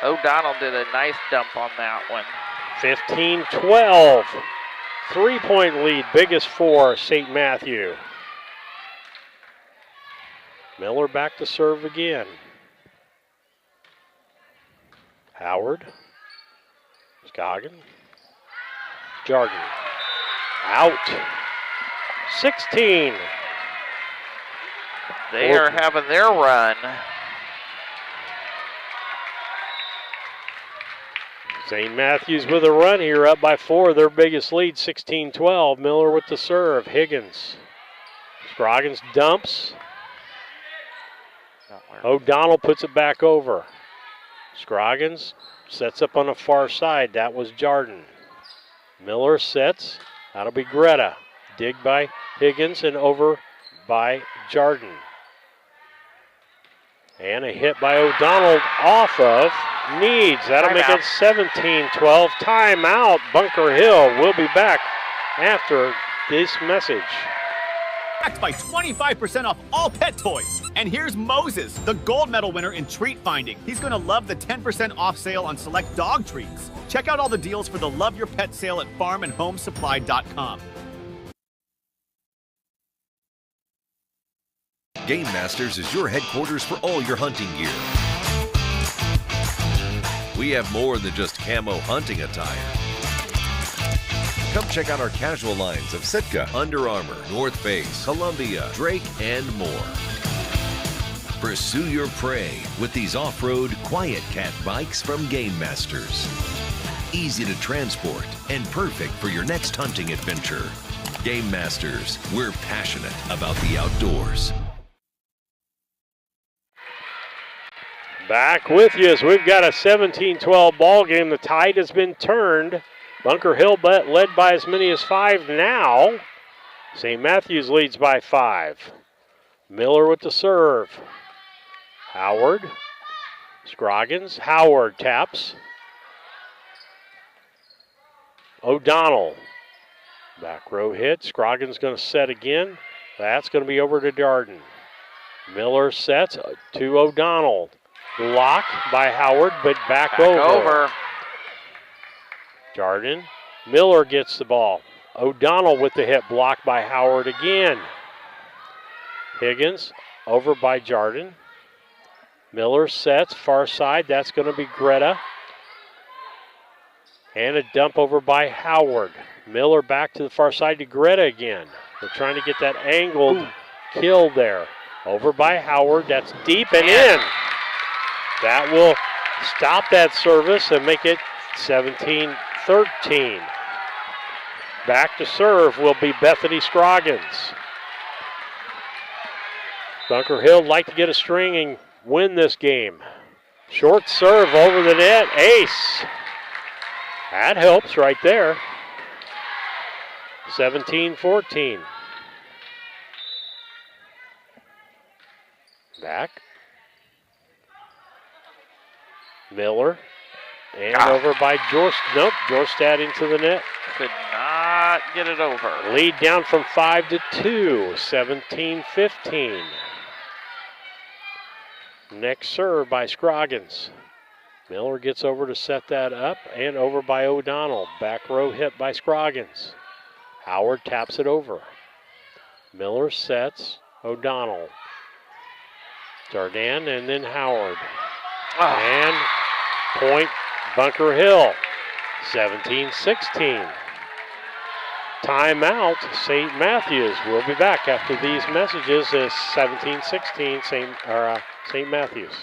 O'Donnell did a nice dump on that one. 15-12. 3-point lead, biggest for St. Matthew. Miller back to serve again. Howard. Scoggin. Jarden. Out. 16. They are having their run. St. Matthews with a run here, up by 4. Their biggest lead, 16-12. Miller with the serve. Higgins. Scroggins dumps. O'Donnell puts it back over. Scroggins sets up on the far side. That was Jarden. Miller sets. That'll be Greta. Dig by Higgins and over by Jarden. And a hit by O'Donnell off of Needs. That'll make it 17-12. Timeout, Bunker Hill. We'll be back after this message. Backed by 25% off all pet toys. And here's Moses, the gold medal winner in treat finding. He's going to love the 10% off sale on select dog treats. Check out all the deals for the Love Your Pet sale at farmandhomesupply.com. Game Masters is your headquarters for all your hunting gear. We have more than just camo hunting attire. Come check out our casual lines of Sitka, Under Armour, North Face, Columbia, Drake, and more. Pursue your prey with these off-road Quiet Cat bikes from Game Masters. Easy to transport and perfect for your next hunting adventure. Game Masters, we're passionate about the outdoors. Back with you as we've got a 17-12 ball game. The tide has been turned. Bunker Hill led by as many as 5 now. St. Matthews leads by 5. Miller with the serve. Howard. Scroggins. Howard taps. O'Donnell. Back row hit. Scroggins going to set again. That's going to be over to Darden. Miller sets to O'Donnell. Block by Howard, but back over. Darden. Miller gets the ball. O'Donnell with the hit, blocked by Howard again. Higgins over by Jardin. Miller sets, far side, that's going to be Greta. And a dump over by Howard. Miller back to the far side to Greta again. They're trying to get that angled kill there. Over by Howard, that's deep and in. That will stop that service and make it 17-13. Back to serve will be Bethany Scroggins. Bunker Hill like to get a string and win this game. Short serve over the net, ace. That helps right there. 17-14. Back. Miller. And over by Jorstad into the net. Could not get it over. Lead down from 5 to 2, 17-15. Next serve by Scroggins. Miller gets over to set that up and over by O'Donnell. Back row hit by Scroggins. Howard taps it over. Miller sets. O'Donnell. Dardan and then Howard. And point Bunker Hill. 17-16. Timeout, St. Matthews. We'll be back after these messages as 17-16 St. Matthews.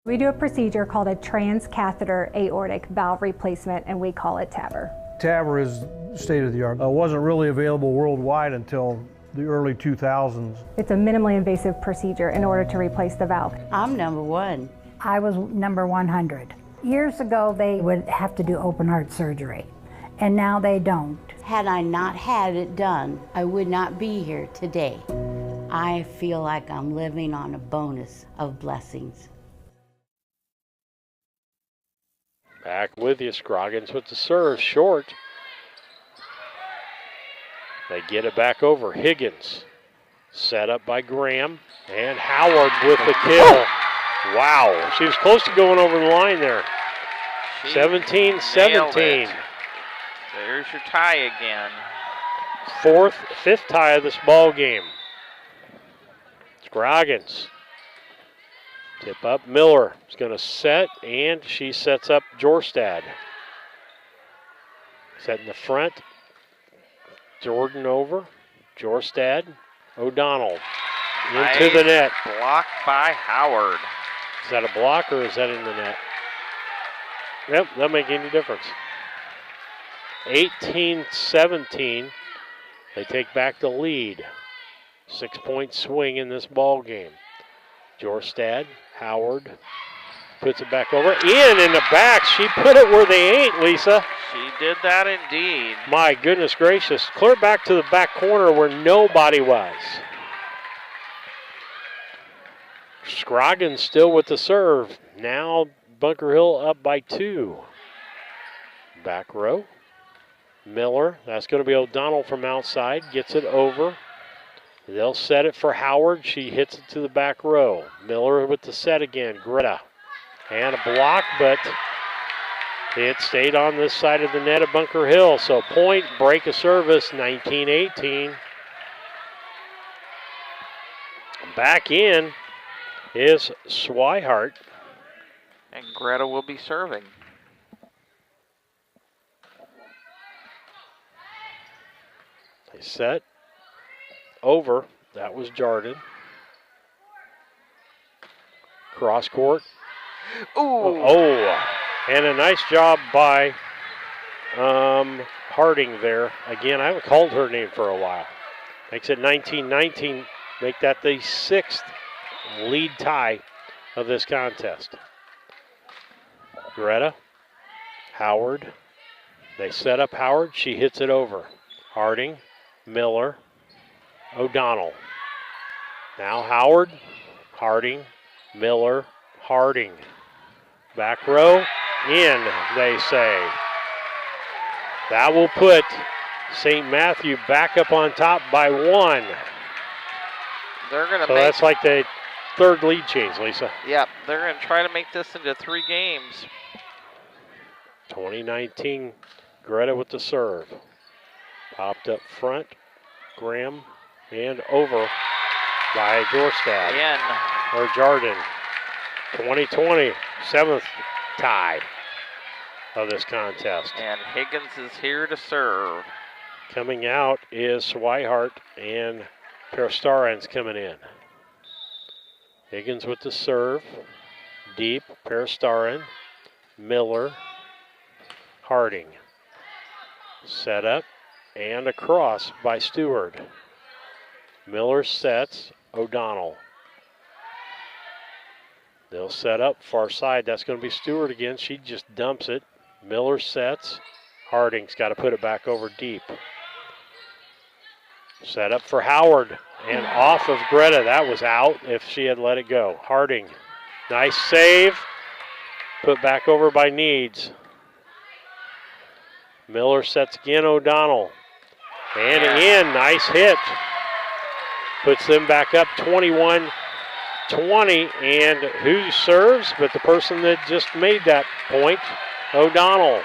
We do a procedure called a transcatheter aortic valve replacement, and we call it TAVR. TAVR is state-of-the-art. It wasn't really available worldwide until the early 2000s. It's a minimally invasive procedure in order to replace the valve. I'm number 1. I was number 100. Years ago, they would have to do open heart surgery, and now they don't. Had I not had it done, I would not be here today. I feel like I'm living on a bonus of blessings. Back with you, Scroggins with the serve, short. They get it back over. Higgins, set up by Graham, and Howard with the kill. Wow, she was close to going over the line there. 17-17. There's your tie again. Fifth tie of this ball game. Scroggins. Tip up. Miller is going to set, and she sets up Jorstad. Set in the front. Jordan over. Jorstad. O'Donnell. Into the net. Blocked by Howard. Is that a block or is that in the net? Yep, doesn't make any difference. 18-17. They take back the lead. 6-point swing in this ball game. Jorstad, Howard puts it back over. In the back. She put it where they ain't, Lisa. She did that indeed. My goodness gracious. Clear back to the back corner where nobody was. Scroggins still with the serve. Now Bunker Hill up by 2. Back row. Miller. That's going to be O'Donnell from outside. Gets it over. They'll set it for Howard. She hits it to the back row. Miller with the set again. Greta. And a block, but it stayed on this side of the net of Bunker Hill. So point, break of service, 19-18. Back in is Swihart. And Greta will be serving. Set. Over. That was Jardin. Cross court. Ooh. Oh, and a nice job by Harding there. Again, I haven't called her name for a while. Makes it 19-19. Make that the 6th lead tie of this contest. Greta, Howard. They set up Howard. She hits it over. Harding, Miller, O'Donnell. Now Howard, Harding, Miller, Harding. Back row, in, they say. That will put St. Matthew back up on top by 1. They're going to So that's like the 3rd lead change, Lisa. Yep, they're going to try to make this into 3 games. 2019, Greta with the serve. Popped up front, Graham, and over by Jorstad. Again. Or Jardin. 2020, 7th tie of this contest. And Higgins is here to serve. Coming out is Swihart and Peristaran's coming in. Higgins with the serve. Deep, Peristaran, Miller, Harding. Set up and across by Stewart. Miller sets, O'Donnell. They'll set up far side. That's going to be Stewart again. She just dumps it. Miller sets. Harding's got to put it back over deep. Set up for Howard and off of Greta. That was out if she had let it go. Harding, nice save. Put back over by Needs. Miller sets again, O'Donnell. And in, nice hit. Puts them back up 21-20. And who serves but the person that just made that point, O'Donnell.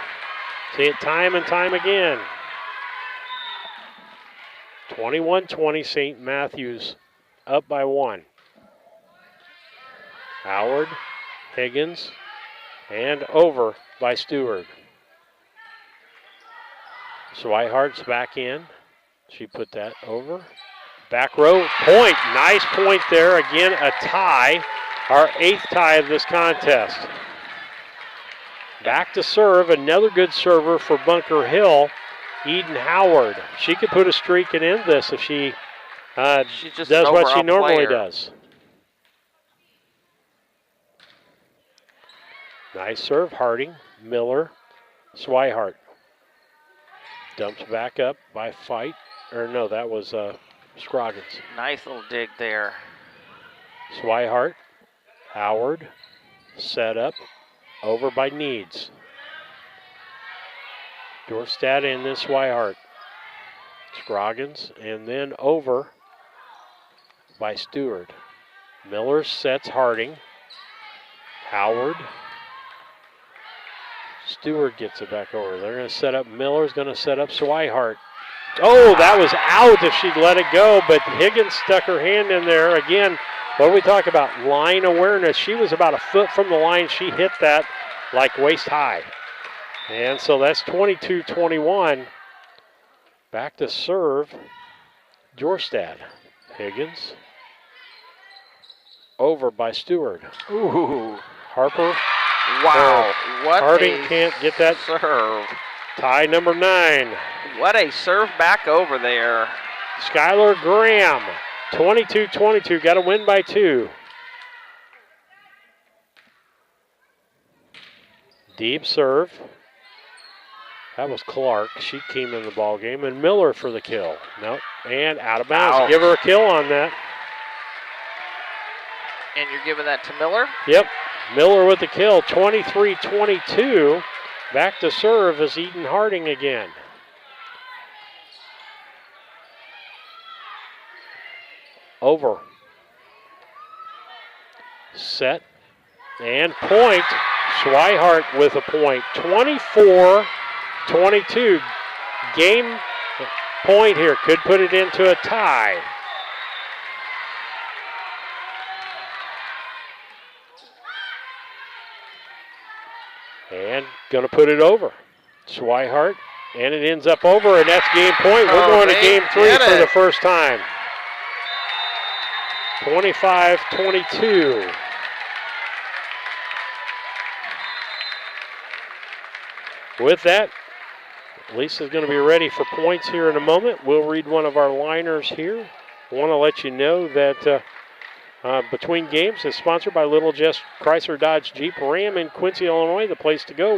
See it time and time again. 21-20, St. Matthews up by 1. Howard, Higgins, and over by Stewart. Swihart's back in. She put that over. Back row, point. Nice point there. Again, a tie. Our 8th tie of this contest. Back to serve. Another good server for Bunker Hill, Eden Howard. She could put a streak and end this if she just does an what she overall normally player. does. Nice serve, Harding, Miller, Swihart. Dumps back up by Fight. Or no, that was Scroggins. Nice little dig there. Swihart, Howard, set up, over by Needs. Dorstad and then Swihart. Scroggins, and then over by Stewart. Miller sets Harding. Howard. Stewart gets it back over. They're going to set up, Miller's going to set up Swihart. Oh, that was out if she'd let it go, but Higgins stuck her hand in there. Again, what do we talk about? Line awareness. She was about a foot from the line. She hit that like waist high. And so that's 22-21. Back to serve, Jorstad. Higgins. Over by Stewart. Ooh. Harper. Wow. What Harding a can't get that serve. Tie number 9. What a serve back over there. Skylar Graham. 22-22. Got to win by 2. Deep serve. That was Clark. She came in the ball game. And Miller for the kill. Nope. And out of bounds. Ouch. Give her a kill on that. And you're giving that to Miller? Yep. Miller with the kill. 23-22. Back to serve is Eden Harding again. Over. Set. And point. Swihart with a point. 24-22. Game point here. Could put it into a tie. And going to put it over. Swihart And it ends up over, and that's game point. We're going to game 3 for the first time. 25-22. With that, Lisa's going to be ready for points here in a moment. We'll read one of our liners here. I want to let you know that Between Games is sponsored by Little Jess Chrysler Dodge Jeep Ram in Quincy, Illinois, the place to go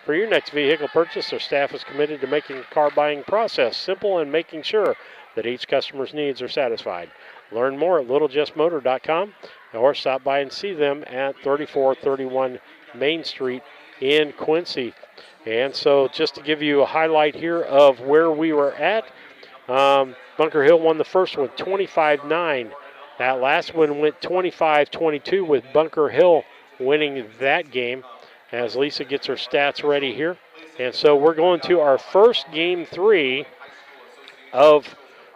for your next vehicle purchase. Their staff is committed to making the car buying process simple and making sure that each customer's needs are satisfied. Learn more at littlejessmotor.com or stop by and see them at 3431 Main Street in Quincy. And so just to give you a highlight here of where we were at, Bunker Hill won the first one 25-9. That last one went 25-22 with Bunker Hill winning that game as Lisa gets her stats ready here. And so we're going to our first game 3 of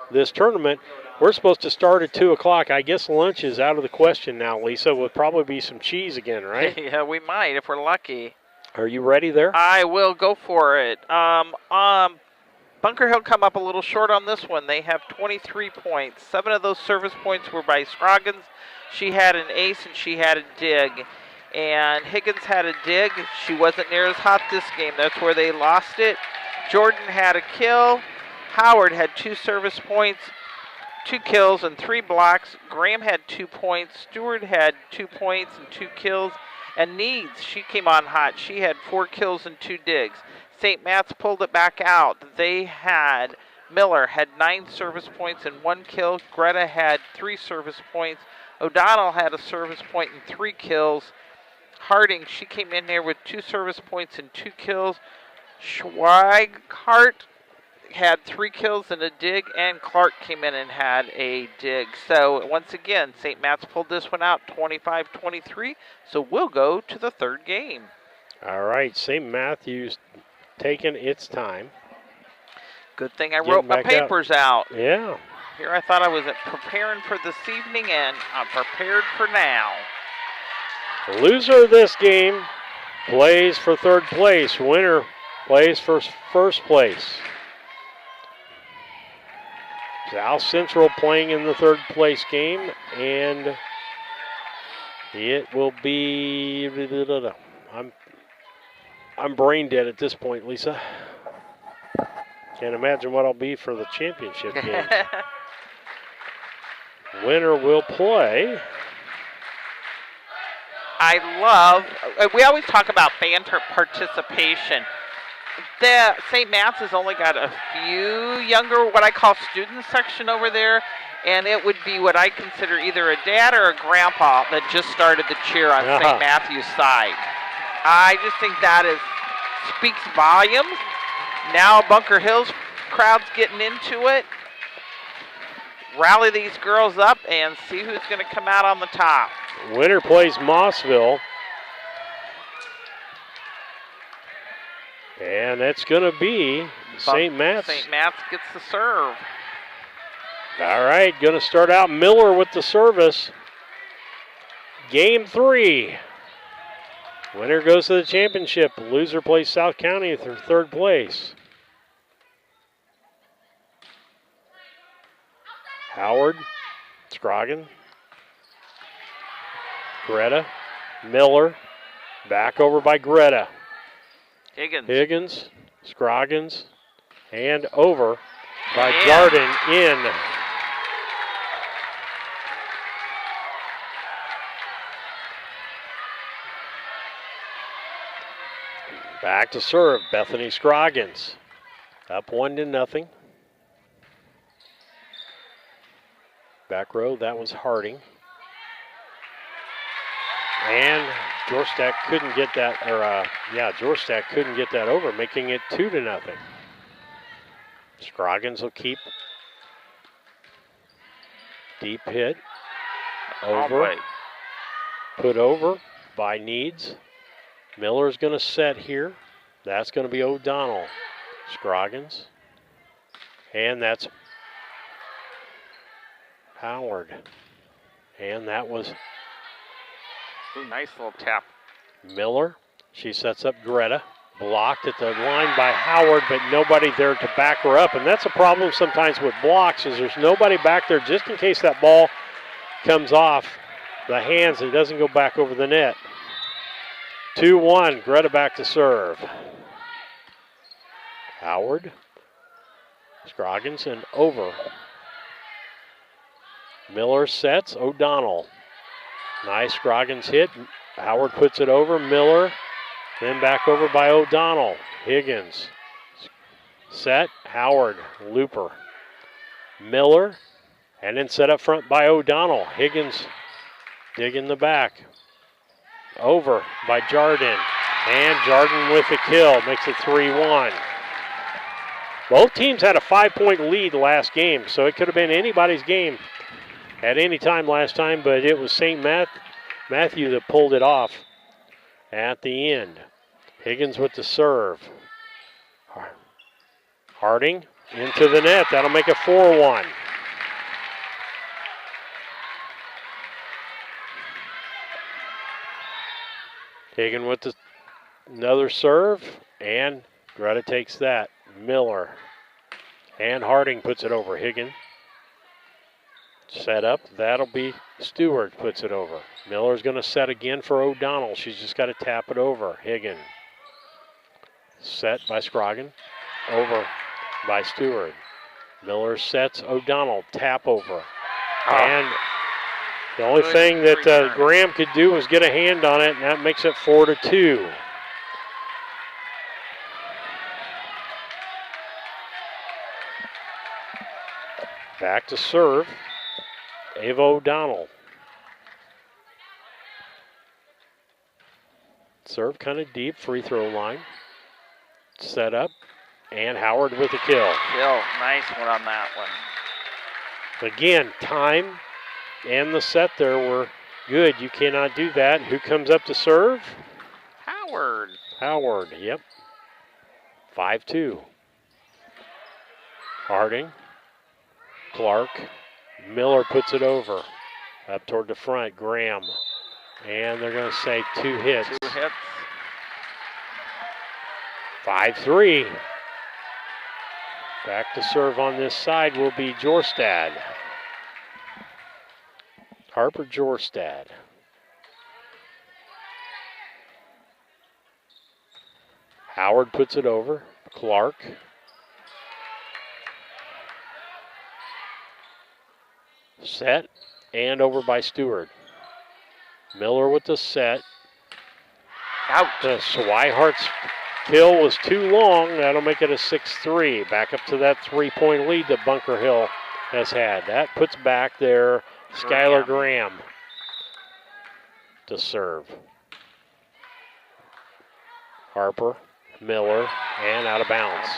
this tournament. We're supposed to start at 2 o'clock. I guess lunch is out of the question now, Lisa. Would probably be some cheese again, right? Yeah, we might if we're lucky. Are you ready there? I will go for it. Bunker Hill come up a little short on this one. They have 23 points. 7 of those service points were by Scroggins. She had an ace and she had a dig. And Higgins had a dig. She wasn't near as hot this game. That's where they lost it. Jordan had a kill. Howard had 2 service points, 2 kills and 3 blocks. Graham had 2 points. Stewart had 2 points and 2 kills. And Needs, she came on hot. She had 4 kills and 2 digs. St. Matt's pulled it back out. Miller had 9 service points and 1 kill. Greta had 3 service points. O'Donnell had a service point and 3 kills. Harding, she came in there with 2 service points and 2 kills. Schweigart had 3 kills and a dig, and Clark came in and had a dig. So once again, St. Matt's pulled this one out 25-23. So we'll go to the third game. All right, St. Matthew's taking its time. Good thing I wrote my papers out. Yeah. Here I thought I was preparing for this evening, and I'm prepared for now. The loser of this game plays for third place. Winner plays for first place. South Central playing in the third place game, and it will be. I'm brain dead at this point, Lisa. Can't imagine what I'll be for the championship game. Winner will play. We always talk about banter participation. The St. Matt's has only got a few younger, what I call student section over there, and it would be what I consider either a dad or a grandpa that just started the cheer on St. Matthew's side. I just think that speaks volumes. Now Bunker Hill's crowd's getting into it. Rally these girls up and see who's going to come out on the top. Winner plays Mossville. And that's going to be St. Matt's. St. Matt's gets the serve. All right, going to start out Miller with the service. Game 3. Winner goes to the championship. Loser plays South County for third place. Howard, Scroggin, Greta, Miller, back over by Greta. Higgins, Scroggins, and over by Garden in. Back to serve, Bethany Scroggins. Up 1-0. Back row, that was Harding. And Georgestadt couldn't get that, Georgestadt couldn't get that over, making it 2-0. Scroggins will keep. Deep hit. Over. Put over by Needs. Miller's going to set here. That's going to be O'Donnell. Scroggins. And that's Howard. And that was nice little tap. Miller. She sets up Greta. Blocked at the line by Howard, but nobody there to back her up. And that's a problem sometimes with blocks, is there's nobody back there just in case that ball comes off the hands and doesn't go back over the net. 2-1, Greta back to serve. Howard, Scroggins, and over. Miller sets, O'Donnell. Nice Scroggins hit. Howard puts it over, Miller. Then back over by O'Donnell. Higgins. Set. Howard. Looper. Miller. And then set up front by O'Donnell. Higgins digging the back. Over by Jardin. And Jardin with the kill. Makes it 3-1. Both teams had a 5-point lead last game, so it could have been anybody's game at any time last time, but it was St. Matthew that pulled it off at the end. Higgins with the serve. Harding into the net. That'll make it 4-1. Higgins with another serve, and Greta takes that. Miller. And Harding puts it over. Higgins. Set up. That'll be Stewart puts it over. Miller's going to set again for O'Donnell. She's just got to tap it over. Higgins. Set by Scroggin. Over by Stewart. Miller sets O'Donnell. Tap over. And the only thing that Graham could do was get a hand on it, and that makes it 4-2. Back to serve. Ava O'Donnell. Serve kind of deep, free throw line. Set up, and Howard with a kill. Nice one on that one. Again, time and the set there were good. You cannot do that. Who comes up to serve? Howard. Howard, yep. 5-2. Harding. Clark. Miller puts it over. Up toward the front, Graham. And they're going to say 2 hits. 2 hits. 5-3. Back to serve on this side will be Jorstad. Harper Jorstad. Howard puts it over. Clark. Set and over by Stewart. Miller with the set. Out. The Swihart's kill was too long. That'll make it a 6-3. Back up to that 3-point lead that Bunker Hill has had. That puts back there Skylar Graham to serve. Harper, Miller, and out of bounds.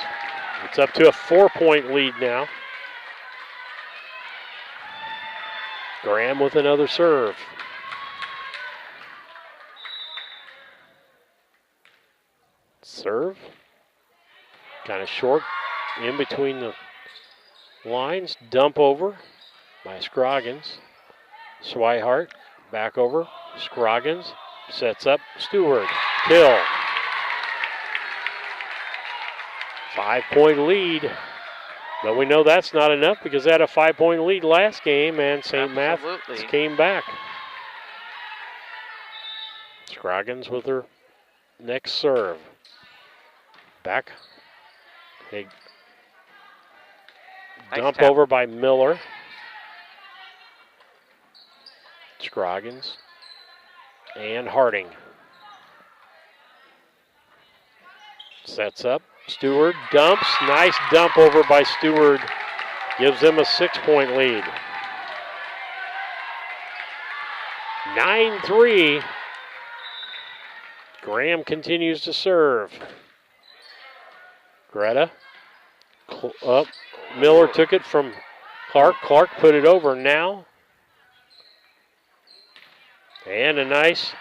It's up to a 4-point lead now. Graham with another serve. Serve. Kind of short in between the lines. Dump over by Scroggins. Swihart back over. Scroggins sets up Stewart. Kill. 5-point lead. But we know that's not enough because they had a 5-point lead last game and St. Matthews came back. Scroggins with her next serve. Back. A dump over by Miller. Scroggins and Harding. Sets up. Stewart dumps. Nice dump over by Stewart. Gives them a 6-point lead. 9-3. Graham continues to serve. Greta. Up. Miller took it from Clark. Clark put it over now. And a nice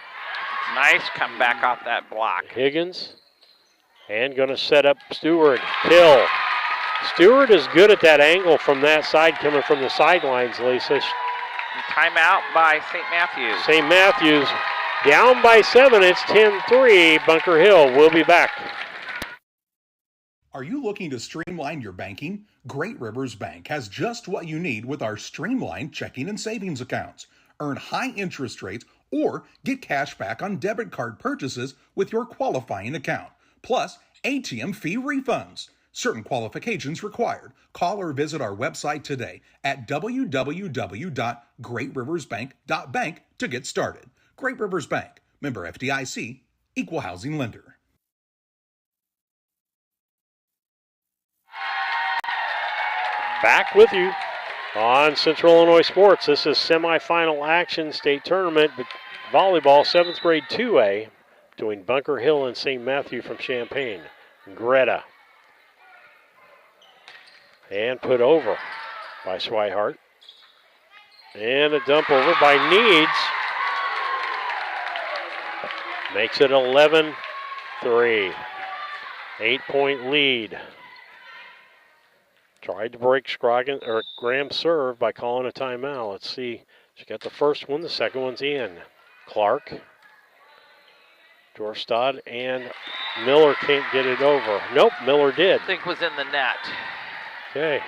comeback off that block. Higgins. And going to set up Stewart. Kill. Stewart is good at that angle from that side coming from the sidelines, Lisa. Timeout by St. Matthews. St. Matthews down by 7. It's 10-3. Bunker Hill will be back. Are you looking to streamline your banking? Great Rivers Bank has just what you need with our streamlined checking and savings accounts. Earn high interest rates or get cash back on debit card purchases with your qualifying account. Plus, ATM fee refunds. Certain qualifications required. Call or visit our website today at www.greatriversbank.bank to get started. Great Rivers Bank, member FDIC, equal housing lender. Back with you on Central Illinois Sports. This is semifinal action, state tournament, volleyball, 7th grade 2A, between Bunker Hill and St. Matthew from Champaign. Greta. And put over by Swihart. And a dump over by Needs. Makes it 11-3. 8-point lead. Tried to break Graham's serve by calling a timeout. Let's see. She got the first one. The second one's in. Clark. Dorstad and Miller can't get it over. Nope, Miller did. I think was in the net. Okay.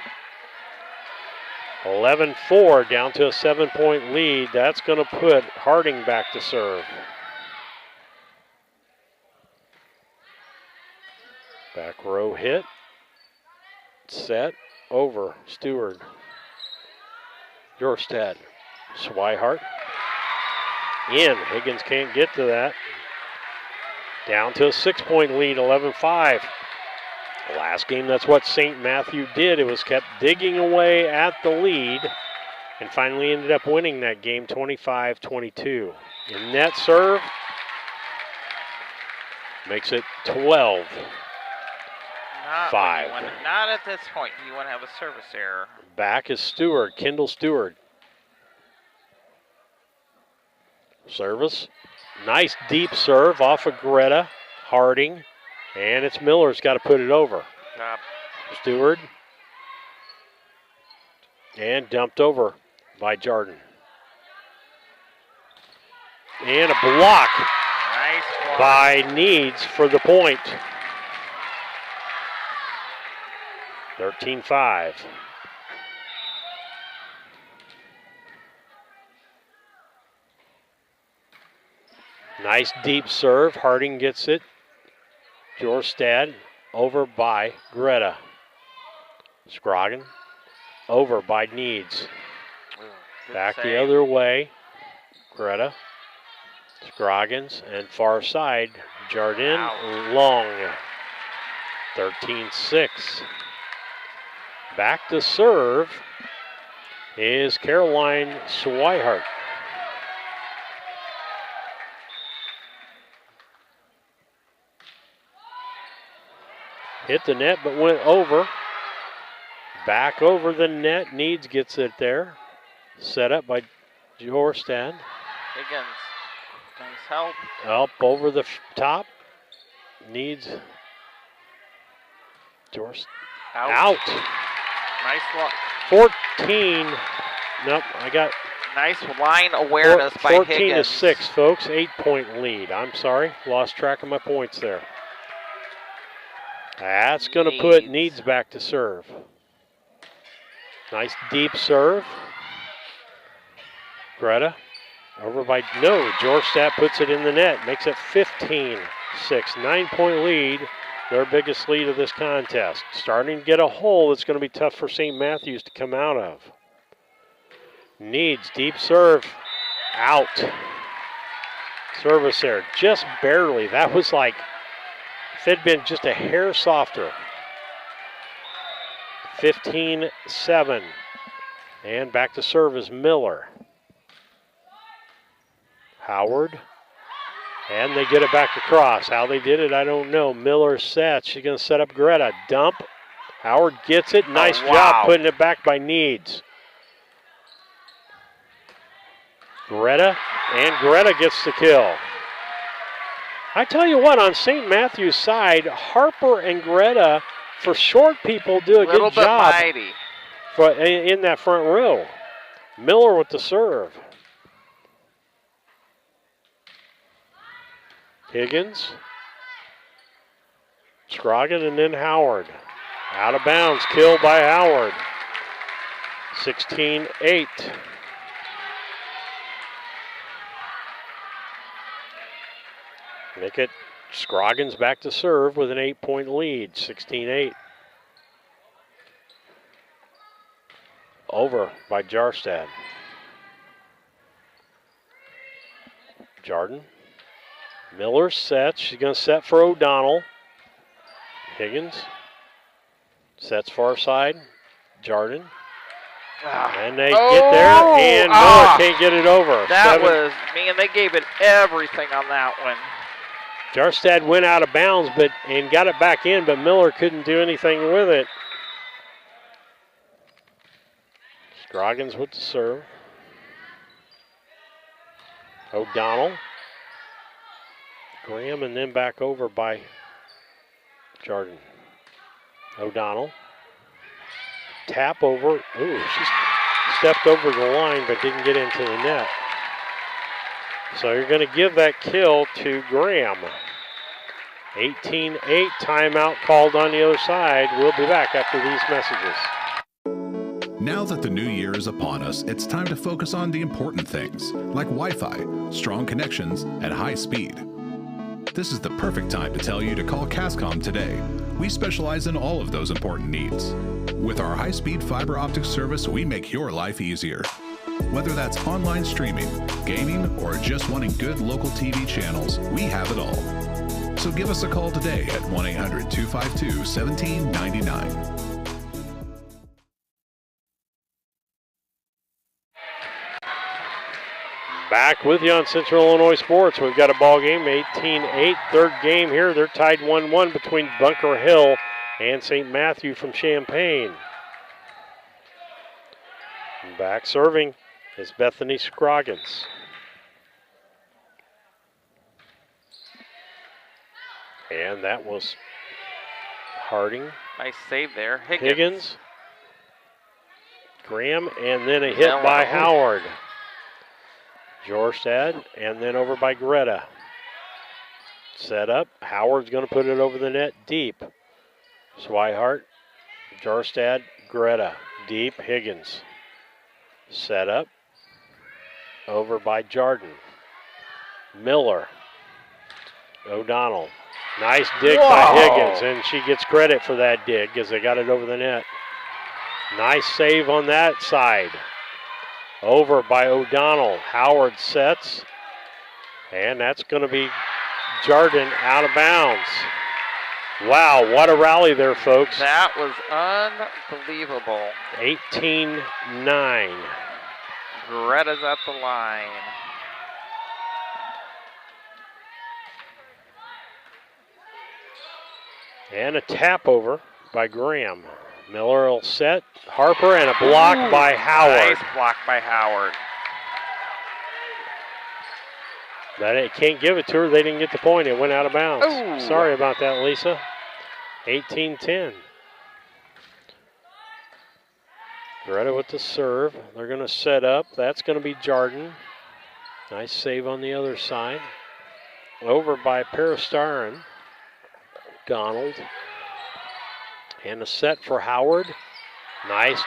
11-4, down to a 7-point lead. That's going to put Harding back to serve. Back row hit. Set. Over. Stewart. Jorstad. Swihart. In. Higgins can't get to that. Down to a 6-point lead, 11-5. Last game, that's what St. Matthew did. It was kept digging away at the lead and finally ended up winning that game 25-22. In net serve makes it 12-5. Not at this point. You want to have a service error. Back is Stewart, Kendall Stewart. Service. Nice deep serve off of Greta. Harding. And it's Miller's got to put it over. Stewart. And dumped over by Jordan. And a block, nice block by Needs for the point. 13-5. Nice deep serve. Harding gets it. Jorstad over by Greta. Scroggin over by Needs. Back the other way. Greta. Scroggins and far side. Jardin long. 13-6. Back to serve is Caroline Swihart. Hit the net but went over. Back over the net. Needs gets it there. Set up by Jorstad. Higgins. Nice help. Up over the top. Needs. Out. Nice look. 14. Nope, I got. Nice line awareness by Higgins. 14-6, folks. 8-point lead. I'm sorry. Lost track of my points there. That's going to put Needs back to serve. Nice deep serve. Greta. Over by, no, Jorstad puts it in the net. Makes it 15-6. 9-point lead. Their biggest lead of this contest. Starting to get a hole that's going to be tough for St. Matthews to come out of. Needs deep serve. Out. Service there. Just barely. That was like, if it had been just a hair softer. 15-7. And back to serve is Miller. Howard. And they get it back across. How they did it, I don't know. Miller sets. She's going to set up Greta. Dump. Howard gets it. Nice job putting it back by Needs. Greta. And Greta gets the kill. I tell you what, on St. Matthew's side, Harper and Greta, for short people, do a good job in that front row. Miller with the serve. Higgins. Scroggin and then Howard. Out of bounds, killed by Howard. 16-8. Make it Scroggins back to serve with an 8-point lead, 16-8. Over by Jarstad. Jordan. Miller sets. She's going to set for O'Donnell. Higgins. Sets far side. Jordan. And they get there, and Miller can't get it over. Man, they gave it everything on that one. Jarstad went out of bounds and got it back in, but Miller couldn't do anything with it. Scroggins with the serve. O'Donnell. Graham and then back over by Jordan. O'Donnell. Tap over. Ooh, she stepped over the line but didn't get into the net. So you're going to give that kill to Graham. 18-8, timeout called on the other side. We'll be back after these messages. Now that the new year is upon us, it's time to focus on the important things, like Wi-Fi, strong connections, and high speed. This is the perfect time to tell you to call Cascom today. We specialize in all of those important needs. With our high-speed fiber optic service, we make your life easier. Whether that's online streaming, gaming, or just wanting good local TV channels, we have it all. So give us a call today at 1-800-252-1799. Back with you on Central Illinois Sports. We've got a ball game, 18-8, third game here. They're tied 1-1 between Bunker Hill and St. Matthew from Champaign. Back serving is Bethany Scroggins. And that was Harding. Nice save there. Higgins. Graham, and then a hit by Howard. Jorstad, and then over by Greta. Set up. Howard's going to put it over the net deep. Swihart, Jorstad, Greta. Deep, Higgins. Set up. Over by Jordan. Miller. O'Donnell. Nice dig by Higgins, and she gets credit for that dig because they got it over the net. Nice save on that side. Over by O'Donnell. Howard sets. And that's going to be Jordan out of bounds. Wow, what a rally there, folks. That was unbelievable. 18-9. Greta's at the line. And a tap over by Graham. Miller will set. Harper, and a block by Howard. Nice block by Howard. But it can't give it to her. They didn't get the point. It went out of bounds. Ooh. Sorry about that, Lisa. 18-10. Greta with the serve. They're going to set up. That's going to be Jordan. Nice save on the other side. Over by Peristarin. Donald. And a set for Howard. Nice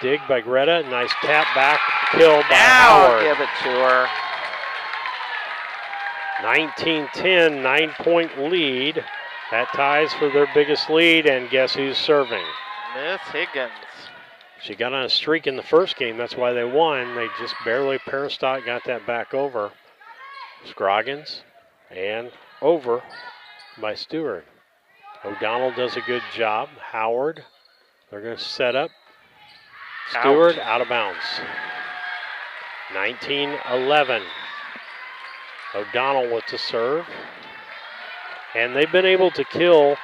dig by Greta. Nice tap back. Kill by Howard. Give it to her. 19-10, 9-point lead. That ties for their biggest lead, and guess who's serving? Miss Higgins. She got on a streak in the first game. That's why they won. They just barely, Peristot got that back over. Scroggins, and over by Stewart. O'Donnell does a good job. Howard, they're going to set up. Stewart out of bounds. 19-11. O'Donnell with the serve. And they've been able to kill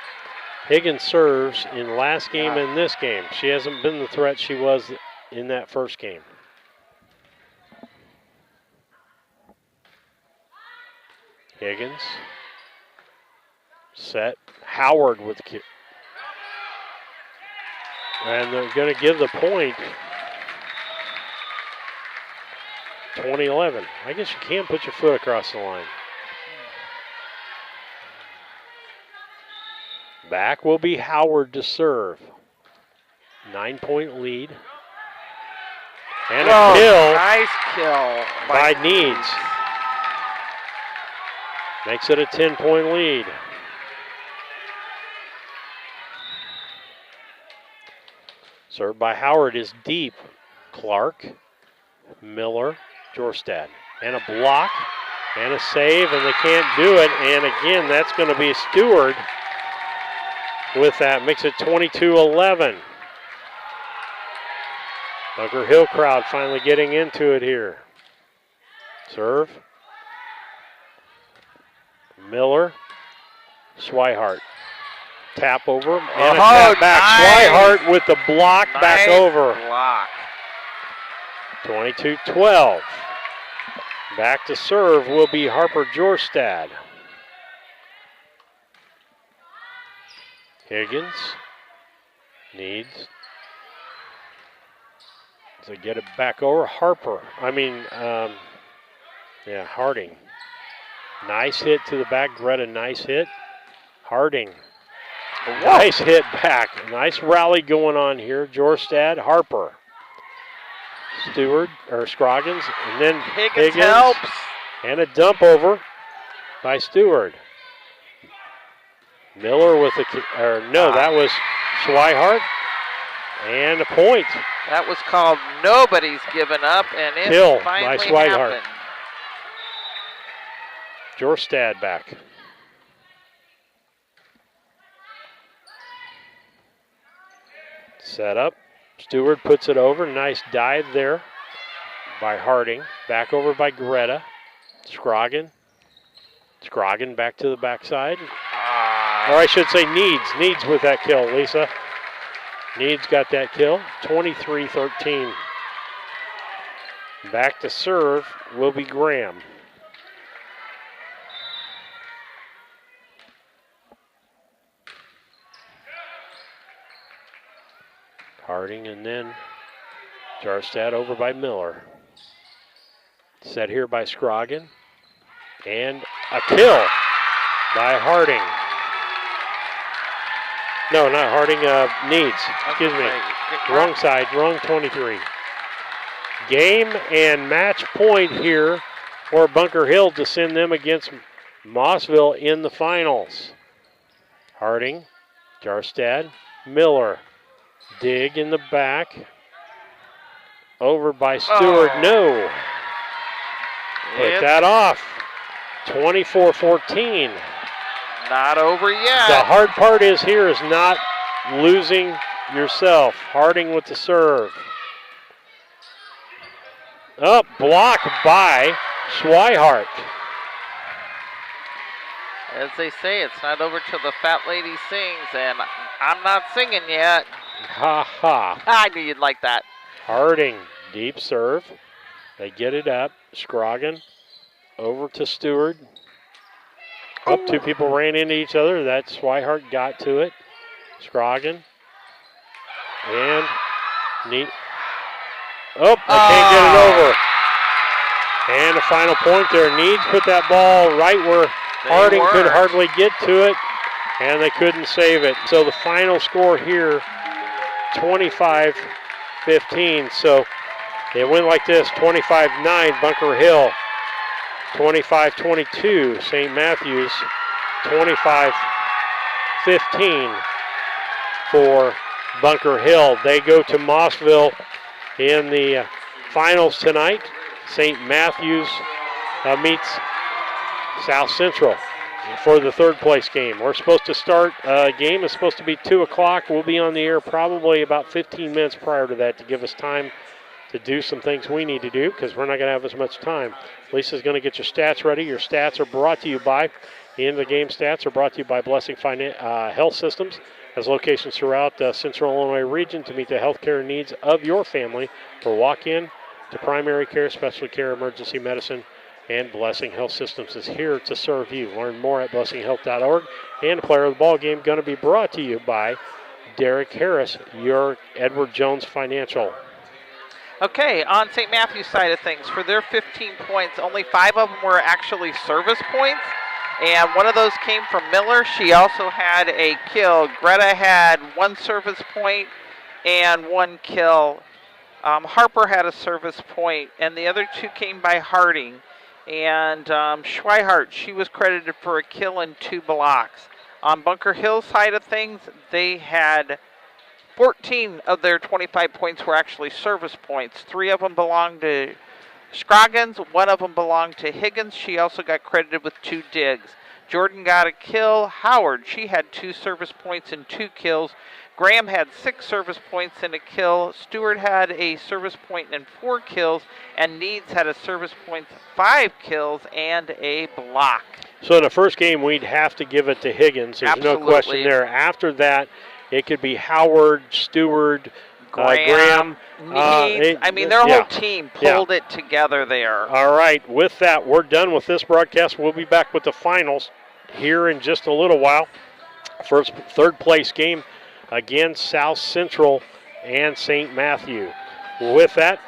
Higgins' serves in last game and this game. She hasn't been the threat she was in that first game. Higgins. Set. Howard with the kick. And they're going to give the point 20-11. I guess you can put your foot across the line. Back will be Howard to serve. 9-point lead. And a kill. Nice kill by Needs. Makes it a 10-point lead. Served by Howard is deep. Clark, Miller, Jorstad. And a block and a save, and they can't do it. And again, that's going to be Stewart with that. Makes it 22-11. Bunker Hill crowd finally getting into it here. Serve. Miller, Swihart. Tap over, and a tap back. Nice. Swihart with the block back over. Block. 22-12. Back to serve will be Harper Jorstad. Higgins needs to get it back over. Harding. Nice hit to the back. Greta, nice hit. Harding. Nice hit back. Nice rally going on here. Jorstad, Harper. Scroggins, and then Higgins helps. And a dump over by Stewart. Miller with that was Swihart. And a point. That was called Nobody's Given Up, and it Kill finally by Swihart. happened. Jorstad back. Set up. Stewart puts it over. Nice dive there by Harding. Back over by Greta. Scroggin. Scroggin back to the backside. Or I should say Needs. Needs with that kill, Lisa. Needs got that kill. 23-13. Back to serve will be Graham. Harding and then Jarstad over by Miller. Set here by Scroggin. And a kill by Harding. No, not Harding, Needs. Excuse me. Wrong side, wrong 23. Game and match point here for Bunker Hill to send them against Mossville in the finals. Harding, Jarstad, Miller. Dig in the back. Over by Stewart. No. Put that off. 24-14. Not over yet. The hard part is not losing yourself. Harding with the serve. Up, blocked by Swihart. As they say, it's not over till the fat lady sings, and I'm not singing yet. Ha ha. I knew you'd like that. Harding, deep serve. They get it up. Scroggin over to Stewart. Up, two people ran into each other. That Swihart got to it. Scroggin. And neat. Oh, they can't get it over. And a final point there. Needs put that ball right where Harding could hardly get to it, and they couldn't save it. So the final score here, 25-15. So it went like this, 25-9 Bunker Hill, 25-22 St. Matthews, 25-15 for Bunker Hill. They go to Mossville in the finals tonight. St. Matthews meets South Central for the third place game. We're supposed to start, game is supposed to be 2 o'clock. We'll be on the air probably about 15 minutes prior to that to give us time to do some things we need to do because we're not going to have as much time. Lisa's going to get your stats ready. Your stats are brought to you by, the end of the game stats are brought to you by Blessing Health Systems, has locations throughout the Central Illinois region to meet the healthcare needs of your family for walk-in to primary care, specialty care, emergency medicine, and Blessing Health Systems is here to serve you. Learn more at blessinghealth.org. And the player of the ball game going to be brought to you by Derek Harris, your Edward Jones Financial. Okay, on St. Matthew's side of things, for their 15 points, only 5 of them were actually service points. And one of those came from Miller. She also had a kill. Greta had 1 service point and 1 kill. Harper had a service point, and the other 2 came by Harding. And Schweihart, she was credited for a kill and 2 blocks. On Bunker Hill side of things, they had 14 of their 25 points were actually service points. 3 of them belonged to Scroggins, 1 of them belonged to Higgins. She also got credited with 2 digs. Jordan got a kill. Howard, she had 2 service points and 2 kills. Graham had 6 service points and a kill. Stewart had a service point and 4 kills. And Needs had a service point, 5 kills, and a block. So in the first game, we'd have to give it to Higgins. There's Absolutely. no question there. After that, it could be Howard, Stewart, Graham. Needs. Their whole team pulled it together there. All right, with that, we're done with this broadcast. We'll be back with the finals here in just a little while. Third place game against South Central and St. Matthew. With that,